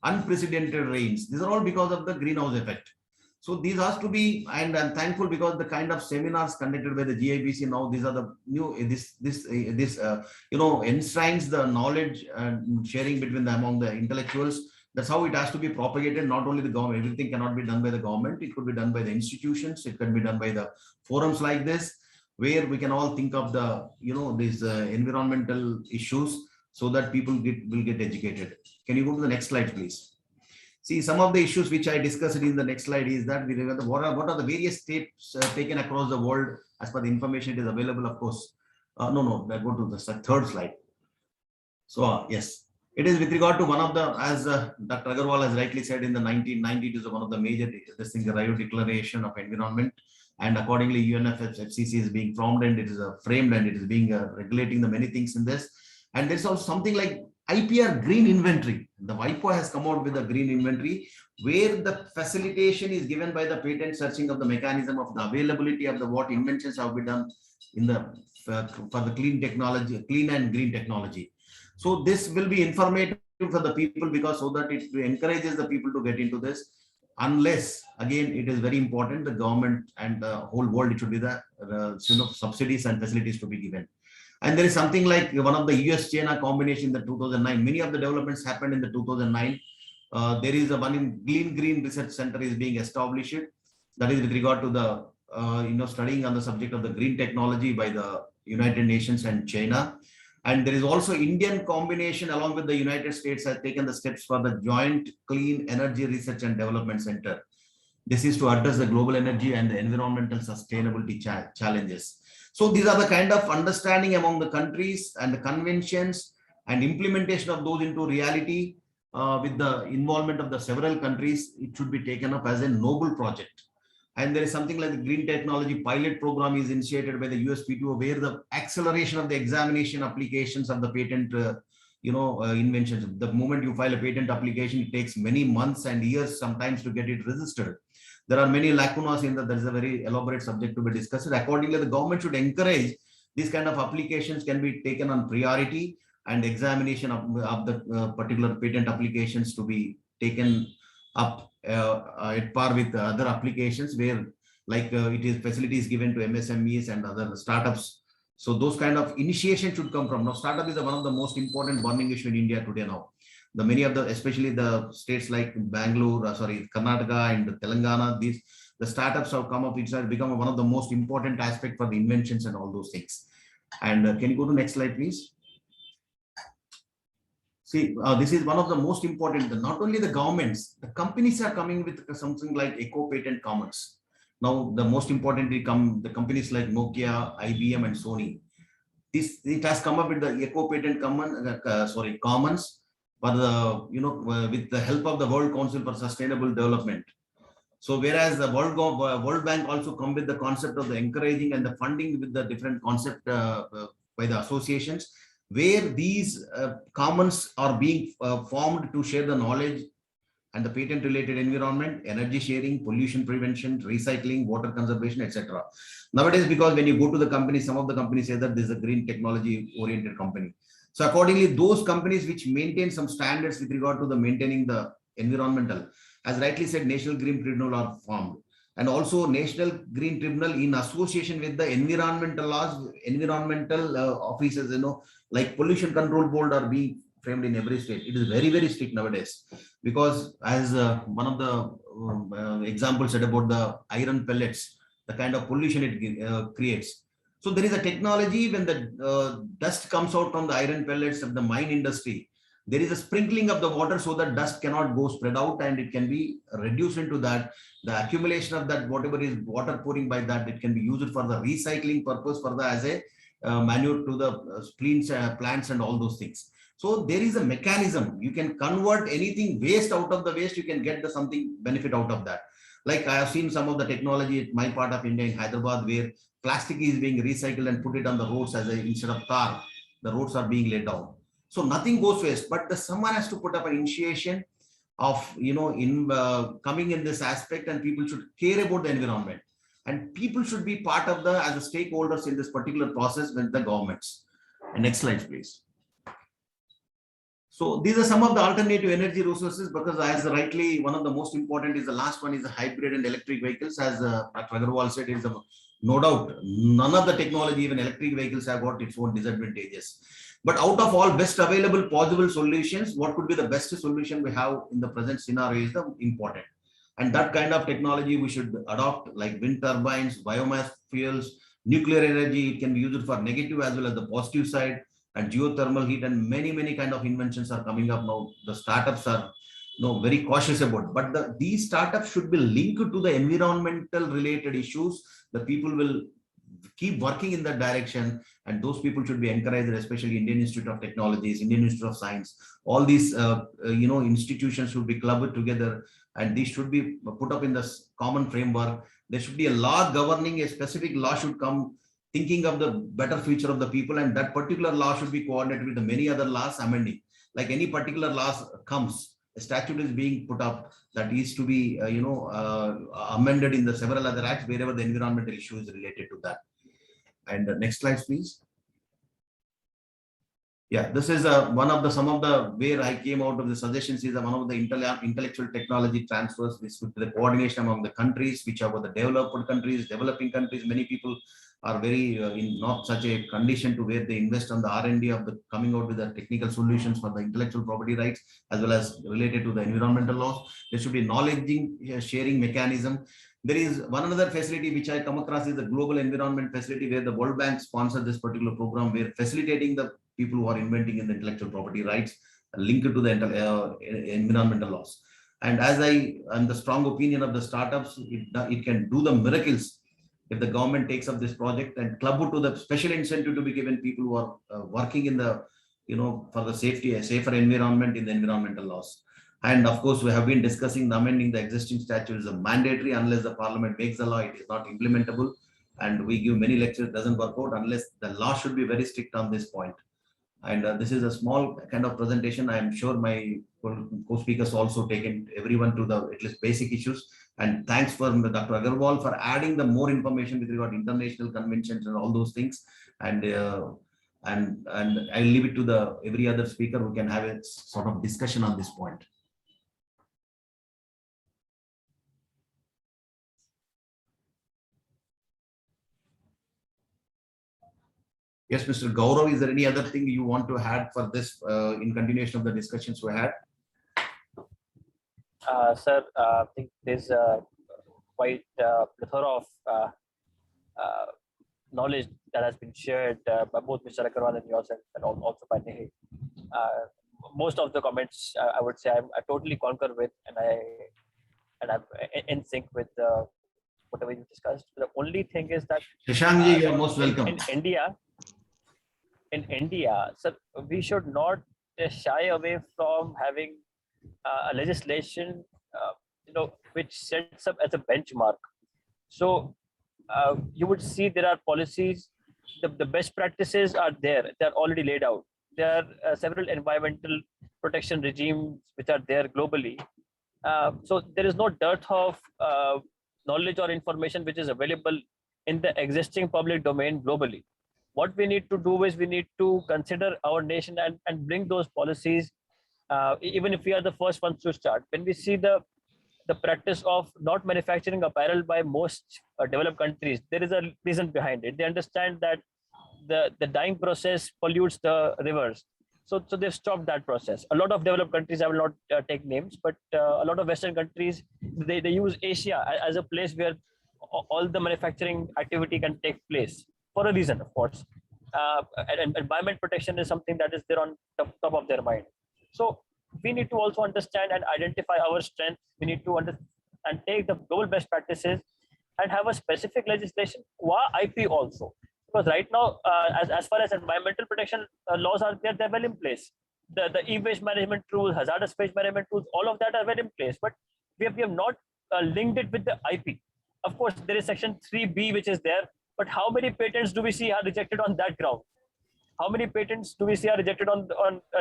unprecedented rains. These are all because of the greenhouse effect. So these has to be, and I'm thankful because the kind of seminars conducted by the GIBC now, these are the new, enshrines the knowledge and sharing between among the intellectuals. That's how it has to be propagated. Not only the government, everything cannot be done by the government. It could be done by the institutions. It can be done by the forums like this, where we can all think of the, these environmental issues so that people will get educated. Can you go to the next slide, please? See, some of the issues which I discussed in the next slide is that what are the various steps taken across the world as per the information it is available, of course. Go to the third slide. So, yes. It is with regard to one of the, as Dr. Agarwal has rightly said, in the 1990s, it is one of the major, the Rio Declaration of Environment, and accordingly UNFCCC is being formed and it is framed and it is being regulating the many things in this. And there's also something like IPR Green Inventory. The WIPO has come out with a green inventory where the facilitation is given by the patent searching of the mechanism of the availability of the what inventions have been done in the for the clean technology, clean and green technology. So this will be informative for the people because so that it encourages the people to get into this. Unless, again, it is very important, the government and the whole world, it should be the subsidies and facilities to be given. And there is something like one of the US-China combination in the 2009. Many of the developments happened in the 2009. There is a one in Green Research Center is being established. That is with regard to the studying on the subject of the green technology by the United Nations and China. And there is also Indian combination along with the United States has taken the steps for the Joint Clean Energy Research and Development Center. This is to address the global energy and the environmental sustainability challenges. So these are the kind of understanding among the countries and the conventions and implementation of those into reality with the involvement of the several countries. It should be taken up as a noble project. And there is something like the Green Technology Pilot Program is initiated by the USPTO, where the acceleration of the examination applications of the patent, inventions. The moment you file a patent application, it takes many months and years sometimes to get it registered. There are many lacunas in that. There is a very elaborate subject to be discussed. Accordingly, the government should encourage these kind of applications can be taken on priority and examination of the particular patent applications to be taken up at par with other applications where like it is facilities given to MSMEs and other startups. So those kind of initiation should come from. Now, startup is one of the most important burning issue in India today now. The many of the, especially the states like Bangalore, Karnataka and Telangana, the startups have come up, it's become one of the most important aspect for the inventions and all those things. And can you go to next slide, please? See, this is one of the most important, not only the governments, the companies are coming with something like Eco Patent Commons. Now, the most importantly the companies like Nokia, IBM and Sony. It has come up with the Eco Patent Commons for the, with the help of the World Council for Sustainable Development. So whereas the World Bank also come with the concept of the encouraging and the funding with the different concept by the associations, where these commons are being formed to share the knowledge and the patent related environment, energy sharing, pollution prevention, recycling, water conservation, etc. Nowadays, because when you go to the company, some of the companies say that this is a green technology oriented company. So accordingly, those companies which maintain some standards with regard to the maintaining the environmental, as rightly said, National Green Tribunal are formed. And also National Green Tribunal in association with the environmental laws, environmental offices, like Pollution Control Board are being framed in every state. It is very, very strict nowadays because as one of the examples said about the iron pellets, the kind of pollution it creates. So there is a technology when the dust comes out from the iron pellets of the mine industry, there is a sprinkling of the water so that dust cannot go spread out and it can be reduced into that. The accumulation of that, whatever is water pouring by that, it can be used for the recycling purpose for the as a manure to the plants and all those things. So there is a mechanism. You can convert anything waste out of the waste. You can get the something benefit out of that. Like I have seen some of the technology at my part of India in Hyderabad, where plastic is being recycled and put it on the roads as a, instead of tar, the roads are being laid down. So nothing goes waste, but someone has to put up an initiation of, in coming in this aspect, and people should care about the environment, and people should be part of the, as the stakeholders in this particular process with the governments. And next slide, please. So these are some of the alternative energy resources, because as rightly one of the most important is the last one is the hybrid and electric vehicles. As Dr. Agarwal said, is no doubt none of the technology, even electric vehicles, have got its own disadvantages. But out of all best available possible solutions, what could be the best solution we have in the present scenario is the important. And that kind of technology we should adopt, like wind turbines, biomass fuels, nuclear energy. It can be used for negative as well as the positive side, and geothermal heat, and many kind of inventions are coming up now. The startups are very cautious about, but these startups should be linked to the environmental related issues. The people will keep working in that direction, and those people should be encouraged, especially Indian Institute of Technologies, Indian Institute of Science. All these institutions should be clubbed together, and these should be put up in this common framework. There should be a law governing, a specific law should come, thinking of the better future of the people, and that particular law should be coordinated with the many other laws amending. Like any particular laws comes, a statute is being put up that is to be amended in the several other acts wherever the environmental issue is related to that. And next slide, please. Yeah, this is some of the where I came out of the suggestions is one of the intellectual technology transfers. This with the coordination among the countries, which are the developed countries, developing countries. Many people are very in not such a condition to where they invest on the R&D of the coming out with the technical solutions for the intellectual property rights as well as related to the environmental laws. There should be knowledge sharing mechanism. There is one another facility which I come across is the Global Environment Facility, where the World Bank sponsored this particular program, where facilitating the people who are inventing in the intellectual property rights linked to the environmental laws. And as I am the strong opinion of the startups, it can do the miracles if the government takes up this project and club it to the special incentive to be given people who are working in the, for the safety, a safer environment in the environmental laws. And of course, we have been discussing amending the existing statute is a mandatory. Unless the parliament makes the law, it is not implementable. And we give many lectures, it doesn't work out unless the law should be very strict on this point. And this is a small kind of presentation. I am sure my co-speakers also taken everyone to the at least basic issues. And thanks for Dr. Agarwal for adding the more information with regard to international conventions and all those things. And I'll leave it to the every other speaker who can have a sort of discussion on this point. Yes, Mr. Gaurav, is there any other thing you want to add for this in continuation of the discussions we had? Sir, I think there's quite a plethora of knowledge that has been shared by both Mr. Agarwal and yourself, and also by Nehi. Most of the comments, I would say, I totally concur with, and I'm in sync with whatever you discussed. The only thing is that Shashankji, you're most welcome. In India, so we should not shy away from having a legislation, which sets up as a benchmark. So you would see there are policies, the best practices are there, they're already laid out. There are several environmental protection regimes which are there globally. So there is no dearth of knowledge or information which is available in the existing public domain globally. What we need to do is we need to consider our nation and bring those policies, even if we are the first ones to start. When we see the practice of not manufacturing apparel by most developed countries, there is a reason behind it. They understand that the dyeing process pollutes the rivers. So they've stopped that process. A lot of developed countries, I will not take names, but a lot of Western countries, they use Asia as a place where all the manufacturing activity can take place for a reason, of course. And environment protection is something that is there on top of their mind. So we need to also understand and identify our strengths. We need to understand and take the global best practices and have a specific legislation qua IP also. Because right now, as far as environmental protection laws are there, they're well in place. The e-waste management rules, hazardous waste management rules, all of that are well in place. But we have not linked it with the IP. Of course, there is section 3B which is there, but how many patents do we see are rejected on that ground? How many patents do we see are rejected on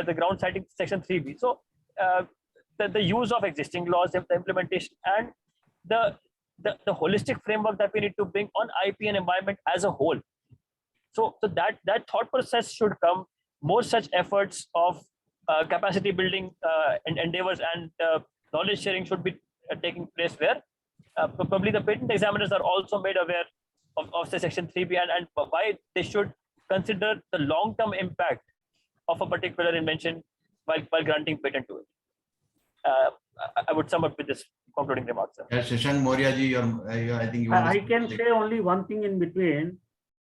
the ground citing section 3B? So the use of existing laws, the implementation, and the holistic framework that we need to bring on IP and environment as a whole. So that thought process should come. More such efforts of capacity building and endeavors and knowledge sharing should be taking place, where probably the patent examiners are also made aware of the section 3B and why they should consider the long-term impact of a particular invention while granting patent to it. I would sum up with this concluding remarks, sir. Shashank Maurya ji, I think you I can say only one thing in between,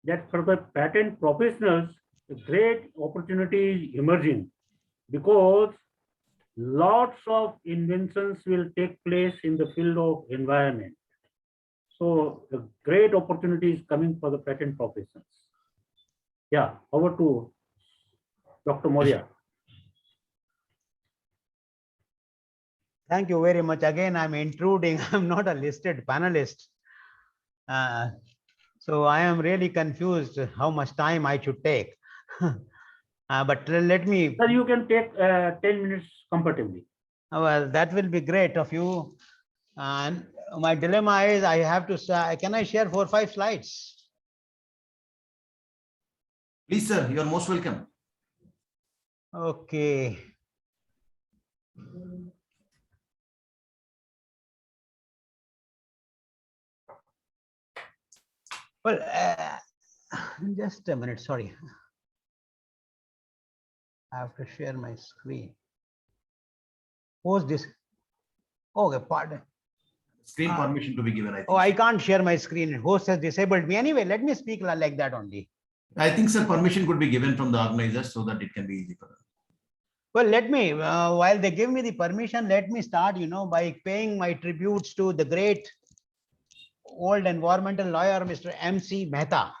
that for the patent professionals, a great opportunity is emerging, because lots of inventions will take place in the field of environment. So a great opportunity is coming for the patent professionals. Yeah, over to Dr. Maurya. Thank you very much. Again, I'm intruding. I'm not a listed panelist. So I am really confused how much time I should take. But let me. Sir, you can take 10 minutes comfortably. Well, that will be great of you. And my dilemma is I have to, can I share 4 or 5 slides? Please, sir, you are most welcome. Okay. Well, just a minute, sorry. I have to share my screen. Who's this? Okay, pardon. Screen permission to be given, I think. Oh, I can't share my screen. Host has disabled me. Anyway, let me speak like that only. I think, sir, permission could be given from the organizers so that it can be easy for them. Well, let me, while they give me the permission, let me start, by paying my tributes to the great old environmental lawyer, Mr. M.C. Mehta.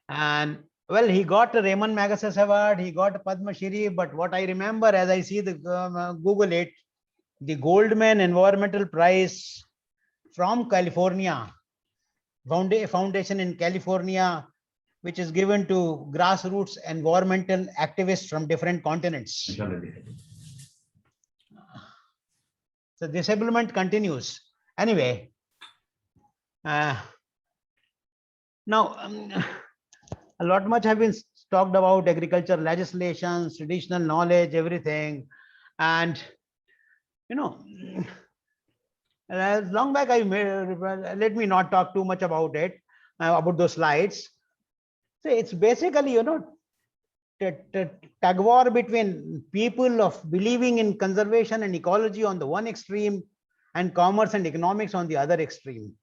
And well, he got the Raymond Magsaysay Award, he got a Padma Shri, but what I remember as I see the Google it, the Goldman Environmental Prize from California, foundation in California, which is given to grassroots environmental activists from different continents. So disablement continues. Anyway, now a lot much have been talked about agriculture legislations, traditional knowledge, everything. And, long back, let me not talk too much about it, about those slides. So it's basically, tug war between people of believing in conservation and ecology on the one extreme and commerce and economics on the other extreme.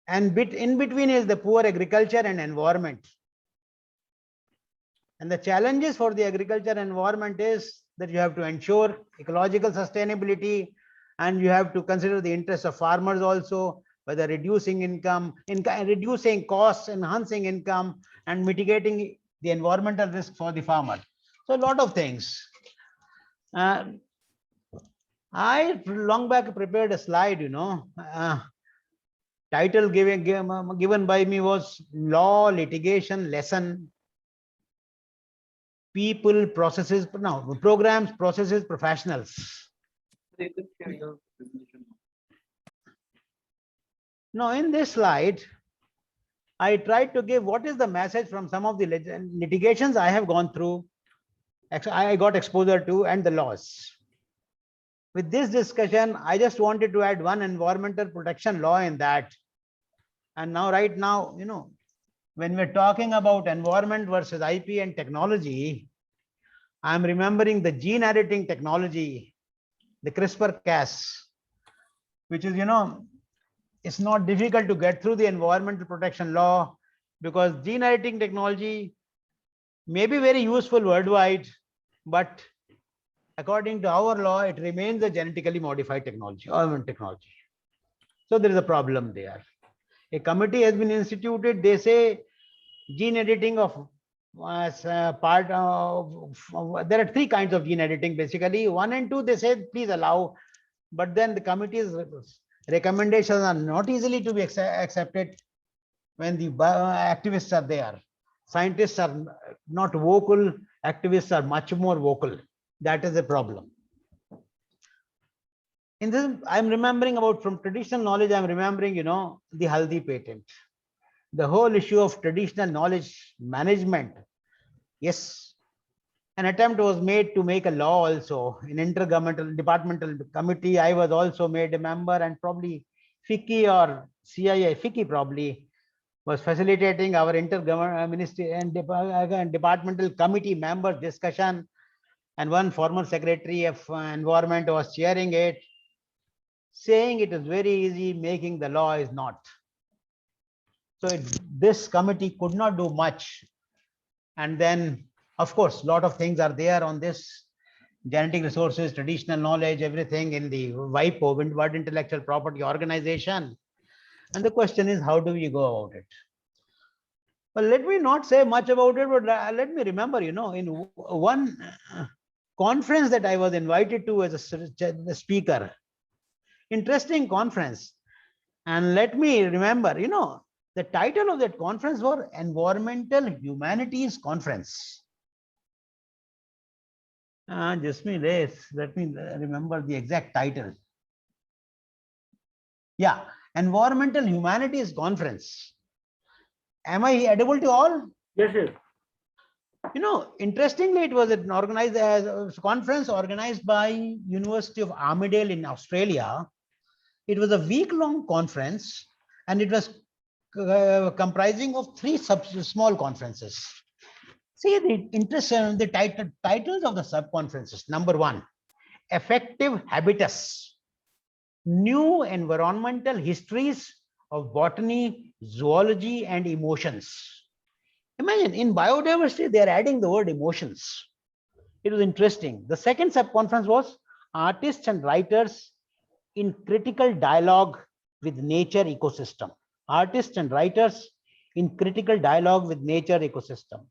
And in between is the poor agriculture and environment. And the challenges for the agriculture and environment is that you have to ensure ecological sustainability, and you have to consider the interests of farmers also, whether reducing income, reducing costs, enhancing income, and mitigating the environmental risk for the farmer. So a lot of things. I long back prepared a slide, title given by me was Law, Litigation, Lesson, People, Processes, Programs, Processes, Professionals. Now, in this slide, I tried to give what is the message from some of the litigations I have gone through, I got exposure to, and the laws. With this discussion, I just wanted to add one environmental protection law in that. And now, right now, when we're talking about environment versus IP and technology, I'm remembering the gene editing technology, the CRISPR-Cas, which is, it's not difficult to get through the environmental protection law, because gene editing technology may be very useful worldwide, but according to our law, it remains a genetically modified technology, technology. So there is a problem there. A committee has been instituted. They say gene editing of part of, there are 3 kinds of gene editing basically. 1 and 2, they said please allow, but then the committee's recommendations are not easily to be accepted when the activists are there. Scientists are not vocal, activists are much more vocal. That is a problem. In this, I'm remembering about from traditional knowledge, I'm remembering, you know, the Haldi patent. The whole issue of traditional knowledge management. Yes, an attempt was made to make a law also in intergovernmental departmental committee. I was also made a member, and probably FICCI or CIA, FICCI probably was facilitating our intergovernmental ministry and departmental committee members discussion, and one former secretary of environment was chairing it, saying it is very easy, making the law is not. So this committee could not do much. And then, of course, a lot of things are there on this: genetic resources, traditional knowledge, everything in the WIPO, World Intellectual Property Organization. And the question is, how do we go about it? Well, let me not say much about it, but let me remember, you know, in one conference that I was invited to as a speaker, interesting conference. And let me remember, you know, the title of that conference was Environmental Humanities Conference. Just me this, let me remember the exact title. Yeah, Environmental Humanities Conference. Am I audible to all? Yes, yes. You know, interestingly, it was an organized conference organized by University of Armidale in Australia. It was a week-long conference, and it was comprising of 3 small conferences. See the interest in the titles of the sub-conferences. Number 1, Effective Habitus, New Environmental Histories of Botany, Zoology, and Emotions. Imagine, in biodiversity, they are adding the word emotions. It was interesting. The second sub-conference was Artists and Writers in Critical Dialogue with Nature Ecosystem. Artists and Writers in Critical Dialogue with Nature Ecosystem.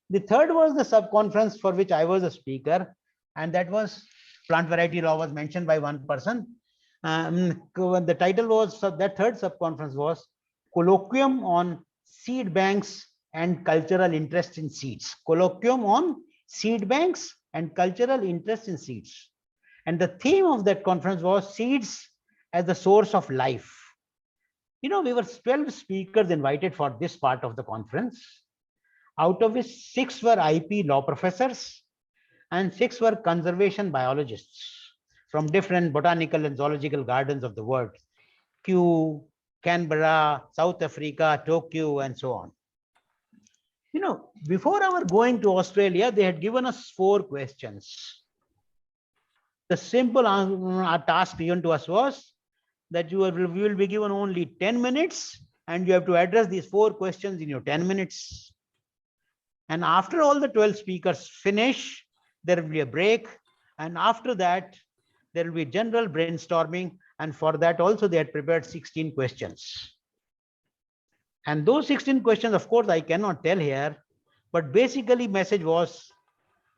The third was the sub-conference for which I was a speaker, and that was Plant Variety Law was mentioned by one person. The title was, that third sub-conference was Colloquium on Seed Banks and Cultural Interest in Seeds. Colloquium on Seed Banks and Cultural Interest in Seeds. And the theme of that conference was Seeds as the Source of Life. You know, we were 12 speakers invited for this part of the conference, out of which 6 were IP law professors and 6 were conservation biologists from different botanical and zoological gardens of the world: Kew, Canberra, South Africa, Tokyo, and so on. You know, before our going to Australia, they had given us 4 questions. The simple task given to us was that you will be given only 10 minutes and you have to address these 4 questions in your 10 minutes. And after all the 12 speakers finish, there will be a break. And after that, there will be general brainstorming. And for that also, they had prepared 16 questions. And those 16 questions, of course, I cannot tell here, but basically message was,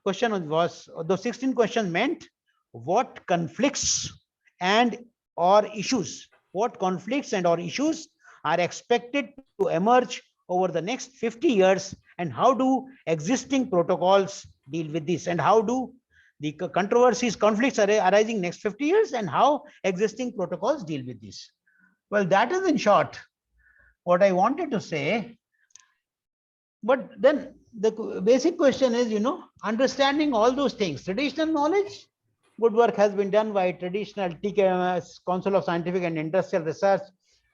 question was, those 16 questions meant what conflicts and or issues, what conflicts and or issues are expected to emerge over the next 50 years, and how do existing protocols deal with this, and how do the controversies, conflicts arising next 50 years, and how existing protocols deal with this. Well, that is in short what I wanted to say. But then the basic question is, you know, understanding all those things. Traditional knowledge, good work has been done by traditional TKMS, Council of Scientific and Industrial Research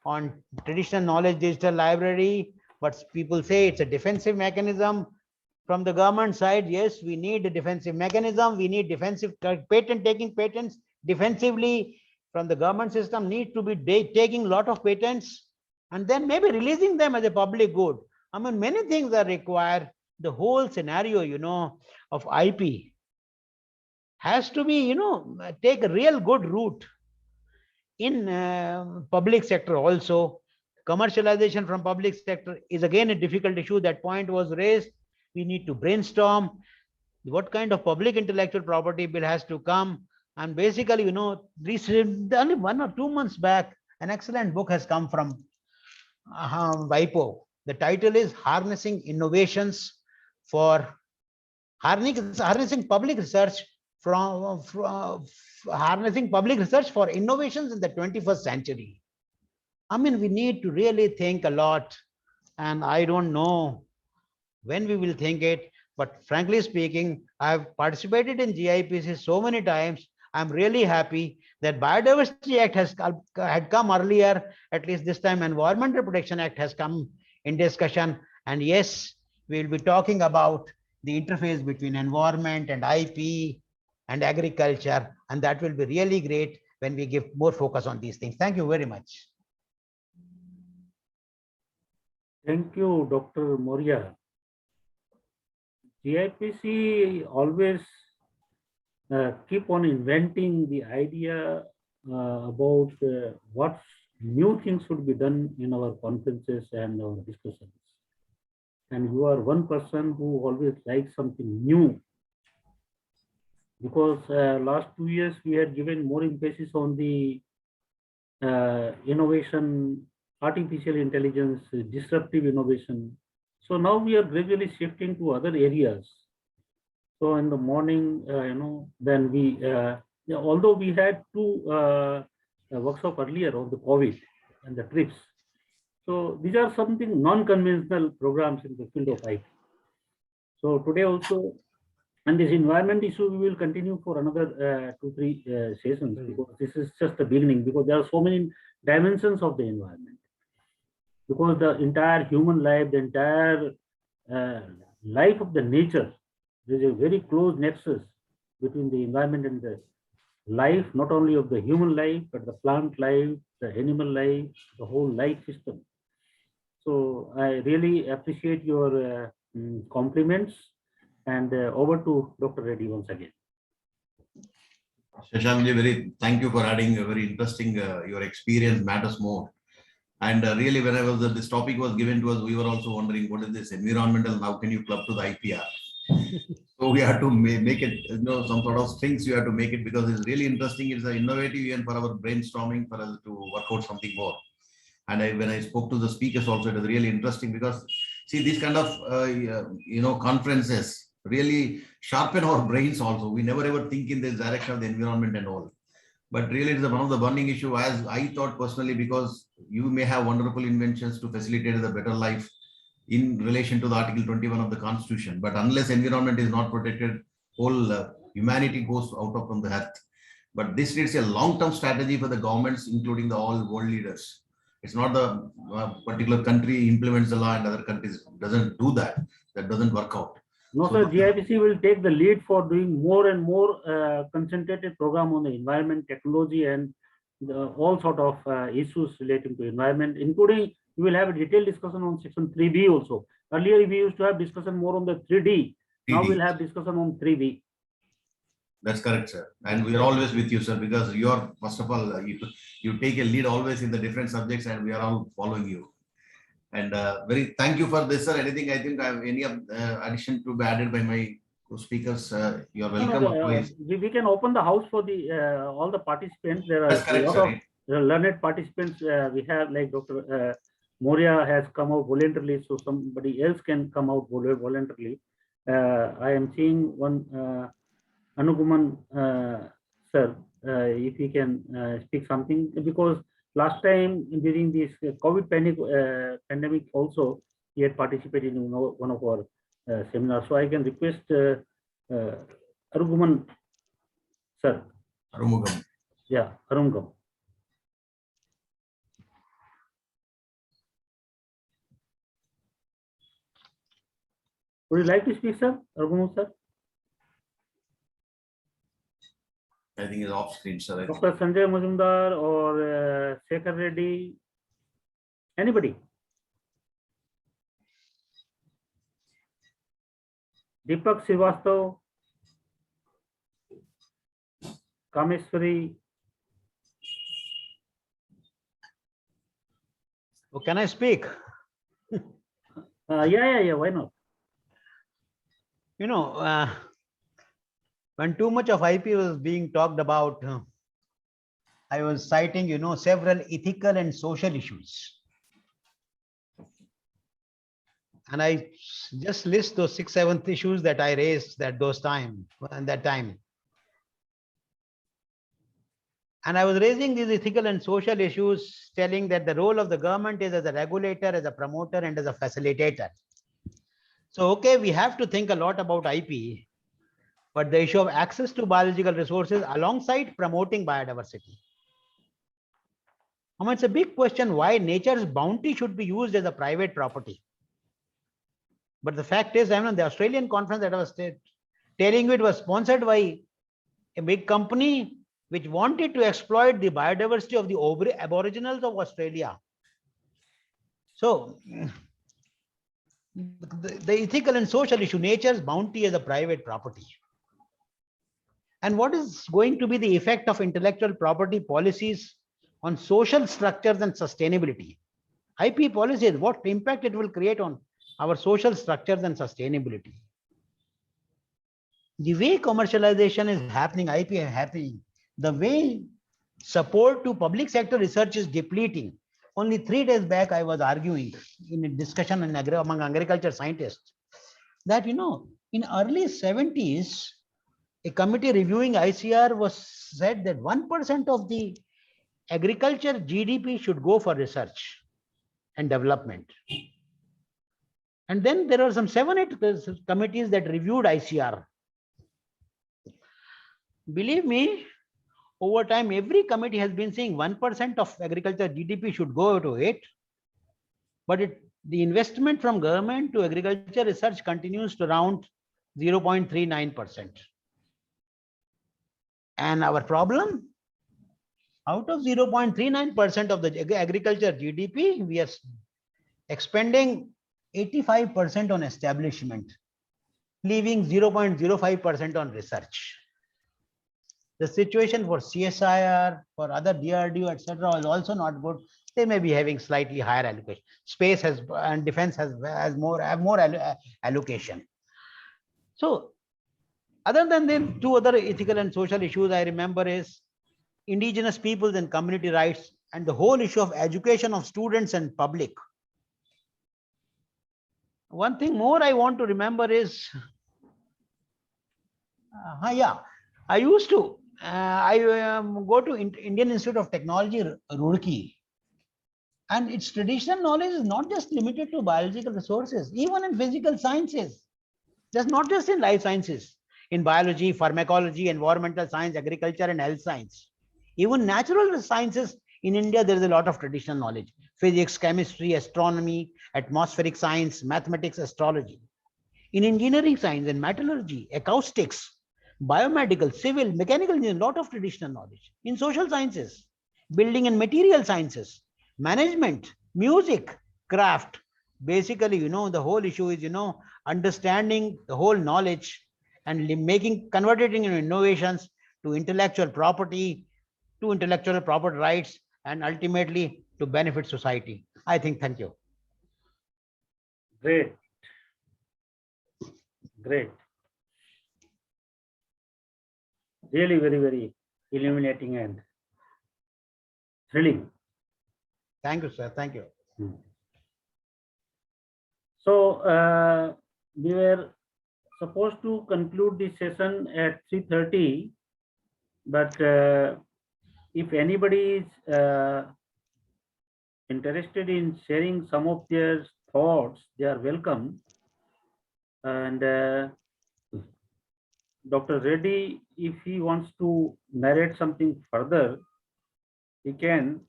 on traditional knowledge digital library, but people say it's a defensive mechanism. From the government side, yes, we need a defensive mechanism. We need defensive patent, taking patents defensively. From the government system, need to be taking a lot of patents and then maybe releasing them as a public good. I mean, many things are required. The whole scenario, you know, of IP has to be, you know, take a real good route in public sector also. Commercialization from public sector is again a difficult issue. That point was raised. We need to brainstorm what kind of public intellectual property bill has to come, And basically, only 1 or 2 months back, an excellent book has come from WIPO. The title is Harnessing Innovations for Harnessing Public Research Harnessing Public Research for Innovations in the 21st Century. I mean, we need to really think a lot, and I don't know when we will think it, but frankly speaking, I've participated in GIPC so many times. I'm really happy that Biodiversity Act had come earlier. At least this time Environmental Protection Act has come in discussion. And yes, we'll be talking about the interface between environment and IP and agriculture. And that will be really great when we give more focus on these things. Thank you very much. Thank you, Dr. Moria. GIPC always keep on inventing the idea about what new things should be done in our conferences and our discussions. And you are one person who always likes something new, because last 2 years we had given more emphasis on the innovation, artificial intelligence, disruptive innovation. So now we are gradually shifting to other areas. So in the morning, then we, although we had 2 workshops earlier on the COVID and the trips. So these are something non-conventional programs in the field of IT. So today also, and this environment issue, we will continue for another 2-3 sessions, because this is just the beginning, because there are so many dimensions of the environment. Because the entire human life, the entire life of the nature, there is a very close nexus between the environment and the life, not only of the human life, but the plant life, the animal life, the whole life system. So I really appreciate your compliments, and over to Dr. Reddy once again. Shashankji, thank you for adding a very interesting, your experience matters more. And really, whenever this topic was given to us, we were also wondering, what is this environmental? And how can you club to the IPR? So we have to make it, some sort of strings you have to make it, because it's really interesting. It's an innovative even for our brainstorming, for us to work out something more. And when I spoke to the speakers also, it was really interesting, because see, these kind of, conferences really sharpen our brains also. We never ever think in this direction of the environment and all. But really, it's one of the burning issue, as I thought personally, because you may have wonderful inventions to facilitate a better life in relation to the Article 21 of the Constitution. But unless environment is not protected, whole humanity goes out of from the earth. But this needs a long-term strategy for the governments, including the all world leaders. It's not the particular country implements the law and other countries doesn't do that. That doesn't work out. No, sir, GIPC will take the lead for doing more and more concentrated program on the environment, technology, and all sort of issues relating to environment, including we will have a detailed discussion on section 3B also. Earlier, we used to have discussion more on the 3D. Now we'll have discussion on 3B. That's correct, sir. And we are always with you, sir, because you are, first of all, you take a lead always in the different subjects, and we are all following you. And very thank you for this, sir. Anything I think I have any addition to be added by my speakers? You are welcome. We can open the house for the all the participants. There are a lot of learned participants. We have, like Dr. Moria has come out voluntarily, so somebody else can come out voluntarily. I am seeing one Anuguman sir, if he can speak something, because last time during this COVID pandemic also, he had participated in one of our seminars. So I can request Aruguman sir. Arumugam. Yeah, Arumugam. Would you like to speak, sir? Arugam sir? I think it's off screen, sir. Dr. Sanjay Majumdar or Shekhar Reddy? Anybody? Deepak Srivastav? Kameshwari? Oh, can I speak? Yeah, why not? when too much of IP was being talked about, I was citing, several ethical and social issues. And I just list those 6, 7 issues that I raised at that time. And I was raising these ethical and social issues, telling that the role of the government is as a regulator, as a promoter, and as a facilitator. So, okay, we have to think a lot about IP, but the issue of access to biological resources alongside promoting biodiversity. It's a big question why nature's bounty should be used as a private property. But the fact is, the Australian conference that I was telling you, it was sponsored by a big company which wanted to exploit the biodiversity of the Aboriginals of Australia. So, the ethical and social issue, nature's bounty as a private property. And what is going to be the effect of intellectual property policies on social structures and sustainability? IP policies, what impact it will create on our social structures and sustainability? The way commercialization is happening, IP is happening, the way support to public sector research is depleting. Only 3 days back, I was arguing in a discussion among agriculture scientists that, in early 70s, a committee reviewing ICR was said that 1% of the agriculture GDP should go for research and development. And then there are some 7, 8 committees that reviewed ICR. Believe me, over time, every committee has been saying 1% of agriculture GDP should go to it. But the investment from government to agriculture research continues to around 0.39%. And our problem, out of 0.39% of the agriculture GDP, we are expending 85% on establishment, leaving 0.05% on research. The situation for CSIR, for other DRDO, etc., is also not good. They may be having slightly higher allocation. Space has and defense have more allocation. So, other than the 2 other ethical and social issues I remember is indigenous peoples and community rights, and the whole issue of education of students and public. One thing more I want to remember is, I used to, go to Indian Institute of Technology, Roorkee, and its traditional knowledge is not just limited to biological resources, even in physical sciences, just not just in life sciences, in biology, pharmacology, environmental science, agriculture, and health science. Even natural sciences in India, there is a lot of traditional knowledge: physics, chemistry, astronomy, atmospheric science, mathematics, astrology. In engineering science and metallurgy, acoustics, biomedical, civil, mechanical engineering, a lot of traditional knowledge. In social sciences, building and material sciences, management, music, craft. Basically, the whole issue is, understanding the whole knowledge and converting into innovations to intellectual property, to intellectual property rights, and ultimately to benefit society. I think, thank you. Great. Great. Really very, very illuminating and thrilling. Thank you, sir. Thank you. So we were supposed to conclude this session at 3:30, but if anybody is interested in sharing some of their thoughts, they are welcome. And Dr. Reddy, if he wants to narrate something further, he can.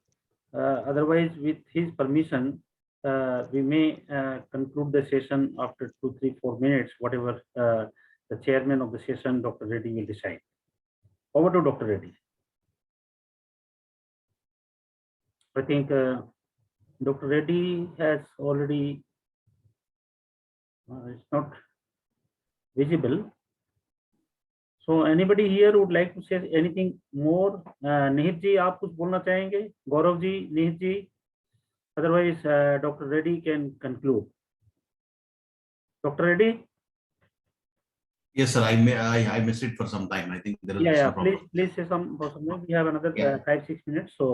Otherwise, with his permission, we may conclude the session after 2, 3, 4 minutes, whatever the chairman of the session, Dr. Reddy, will decide. Over to Dr. Reddy. I think Dr. Reddy has already, it's not visible. So anybody here would like to say anything more? Nihit ji, आप कुछ बोलना चाहेंगे? Gaurav ji, Nihit ji. Otherwise, Dr. Reddy can conclude. Dr. Reddy? Yes, sir. I missed it for some time. I think there is Yeah, some problem. please say something. We have another Yeah. 5-6 minutes, so.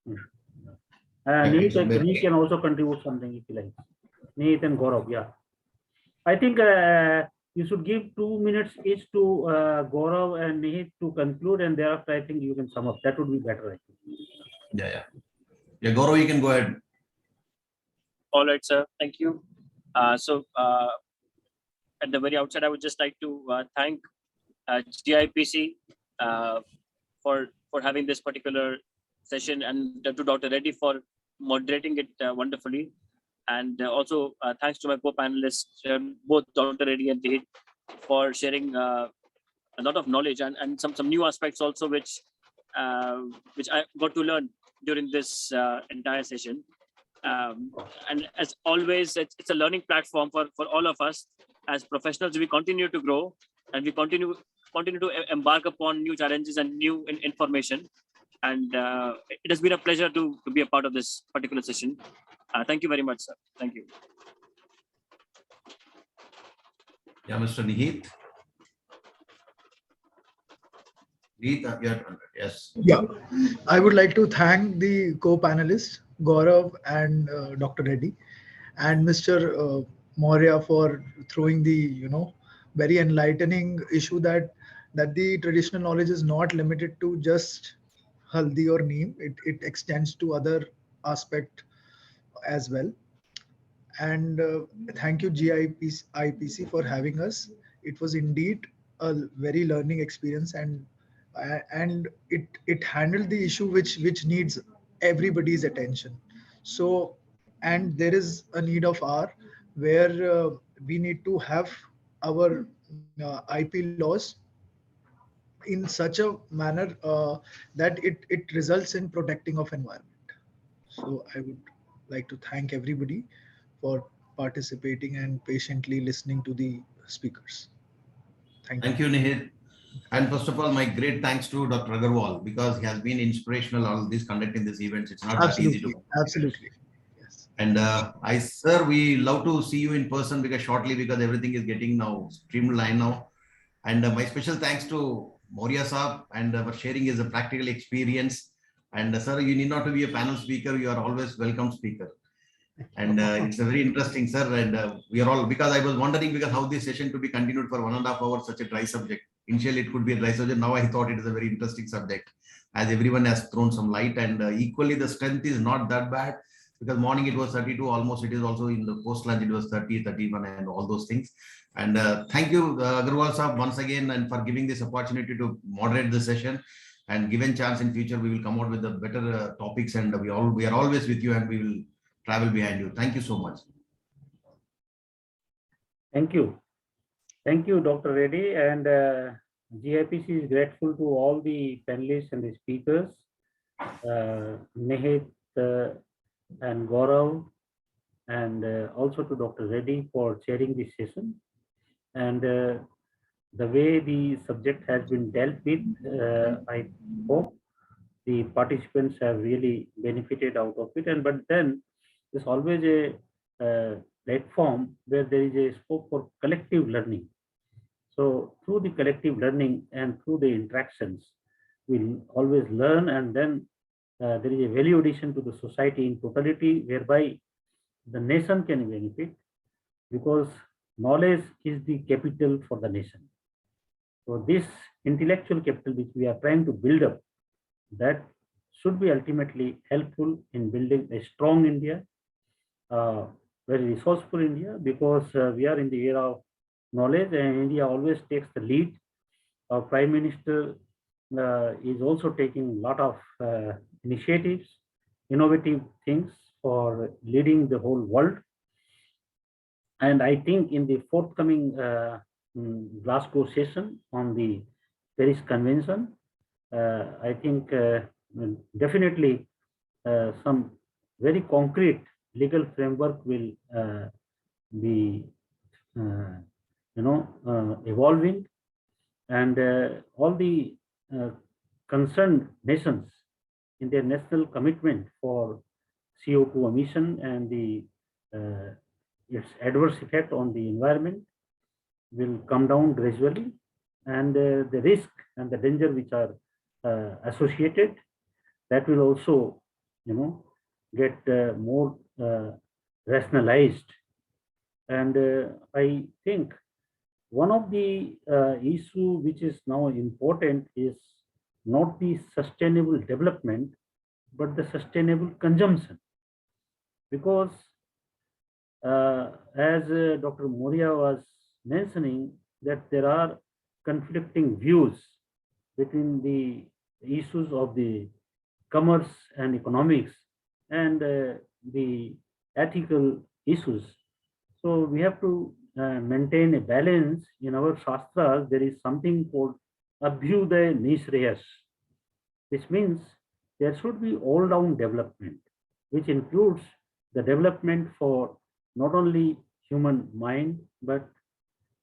Yeah, Neet, it's he can also contribute something if he likes. Neet and Gaurav, yeah. I think you should give 2 minutes each to Gaurav and Neet to conclude, and thereafter I think you can sum up. That would be better, I think. Yeah. Yeah, Gaurav, you can go ahead. All right, sir. Thank you. So at the very outset, I would just like to thank GIPC for having this particular session, and to Dr. Reddy for moderating it wonderfully. And also thanks to my co-panelists, both Dr. Reddy and Dave, for sharing a lot of knowledge and some new aspects also, which I got to learn during this entire session. And as always, it's a learning platform for all of us as professionals. We continue to grow, and we continue to embark upon new challenges and new information. And it has been a pleasure to be a part of this particular session. Thank you very much, sir. Thank you. Yeah, Mr. Nihit. Yes. Yeah, I would like to thank the co-panelists, Gaurav and Dr. Reddy, and Mr. Maurya for throwing the, very enlightening issue that the traditional knowledge is not limited to just haldi or neem. It extends to other aspect as well. And thank you GIPC for having us. It was indeed a very learning experience, and it handled the issue which needs everybody's attention. So, and there is a need of hour where we need to have our IP laws in such a manner that it results in protecting of environment. So I would like to thank everybody for participating and patiently listening to the speakers. Thank you. Thank you, Nihit. And first of all, my great thanks to Dr. Agarwal, because he has been inspirational all this conducting these events. It's not that easy to Absolutely, absolutely. Yes. And sir, we love to see you in person because everything is getting now streamlined now. And my special thanks to Maurya Saab and for sharing his practical experience. And sir, you need not to be a panel speaker. You are always welcome speaker. And it's a very interesting, sir. And we are all, because I was wondering because how this session could be continued for 1.5 hours, such a dry subject. Initially, it could be a dry subject. Now I thought it is a very interesting subject, as everyone has thrown some light. And equally, the strength is not that bad, because morning it was 32, almost it is also in the post lunch it was 30, 31 and all those things. And thank you, Agarwal Saab, once again, and for giving this opportunity to moderate the session. And given chance in future, we will come out with the better topics, and we are always with you, and we will travel behind you. Thank you so much. Thank you. Thank you, Dr. Reddy. And GIPC is grateful to all the panelists and the speakers, Nihit and Gaurav, and also to Dr. Reddy for chairing this session. And the way the subject has been dealt with, I hope the participants have really benefited out of it. And but then there's always a platform where there is a scope for collective learning. So through the collective learning and through the interactions, we'll always learn, and then there is a value addition to the society in totality, whereby the nation can benefit, because knowledge is the capital for the nation. So this intellectual capital which we are trying to build up, that should be ultimately helpful in building a strong India, very resourceful India, because we are in the era of knowledge, and India always takes the lead. Our Prime Minister is also taking a lot of initiatives, innovative things for leading the whole world. And I think in the forthcoming Glasgow session on the Paris Convention, I think definitely some very concrete legal framework will be evolving, and all the concerned nations in their national commitment for CO2 emission and the its adverse effect on the environment, will come down gradually, and the risk and the danger which are associated, that will also, get more rationalized. And I think one of the issue which is now important is not the sustainable development, but the sustainable consumption. Because as Dr. Moria was mentioning, that there are conflicting views between the issues of the commerce and economics and the ethical issues. So we have to maintain a balance. In our shastras, there is something called abhyuday nishreyas, which means there should be all-round development, which includes the development for not only human mind, but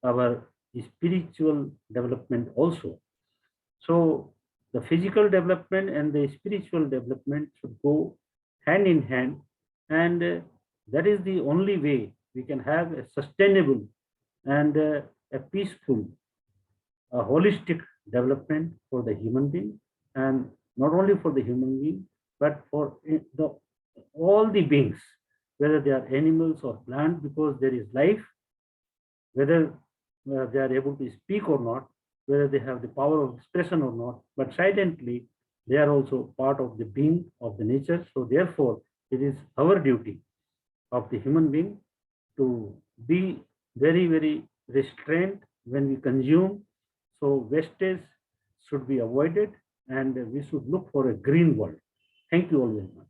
our spiritual development also. So the physical development and the spiritual development should go hand in hand, and that is the only way we can have a sustainable and a peaceful, a holistic development for the human being, and not only for the human being, but for all the beings, whether they are animals or plants, because there is life, whether they are able to speak or not, whether they have the power of expression or not, but silently they are also part of the being of the nature. So therefore, it is our duty of the human being to be very, very restrained when we consume. So wastage should be avoided, and we should look for a green world. Thank you all very much.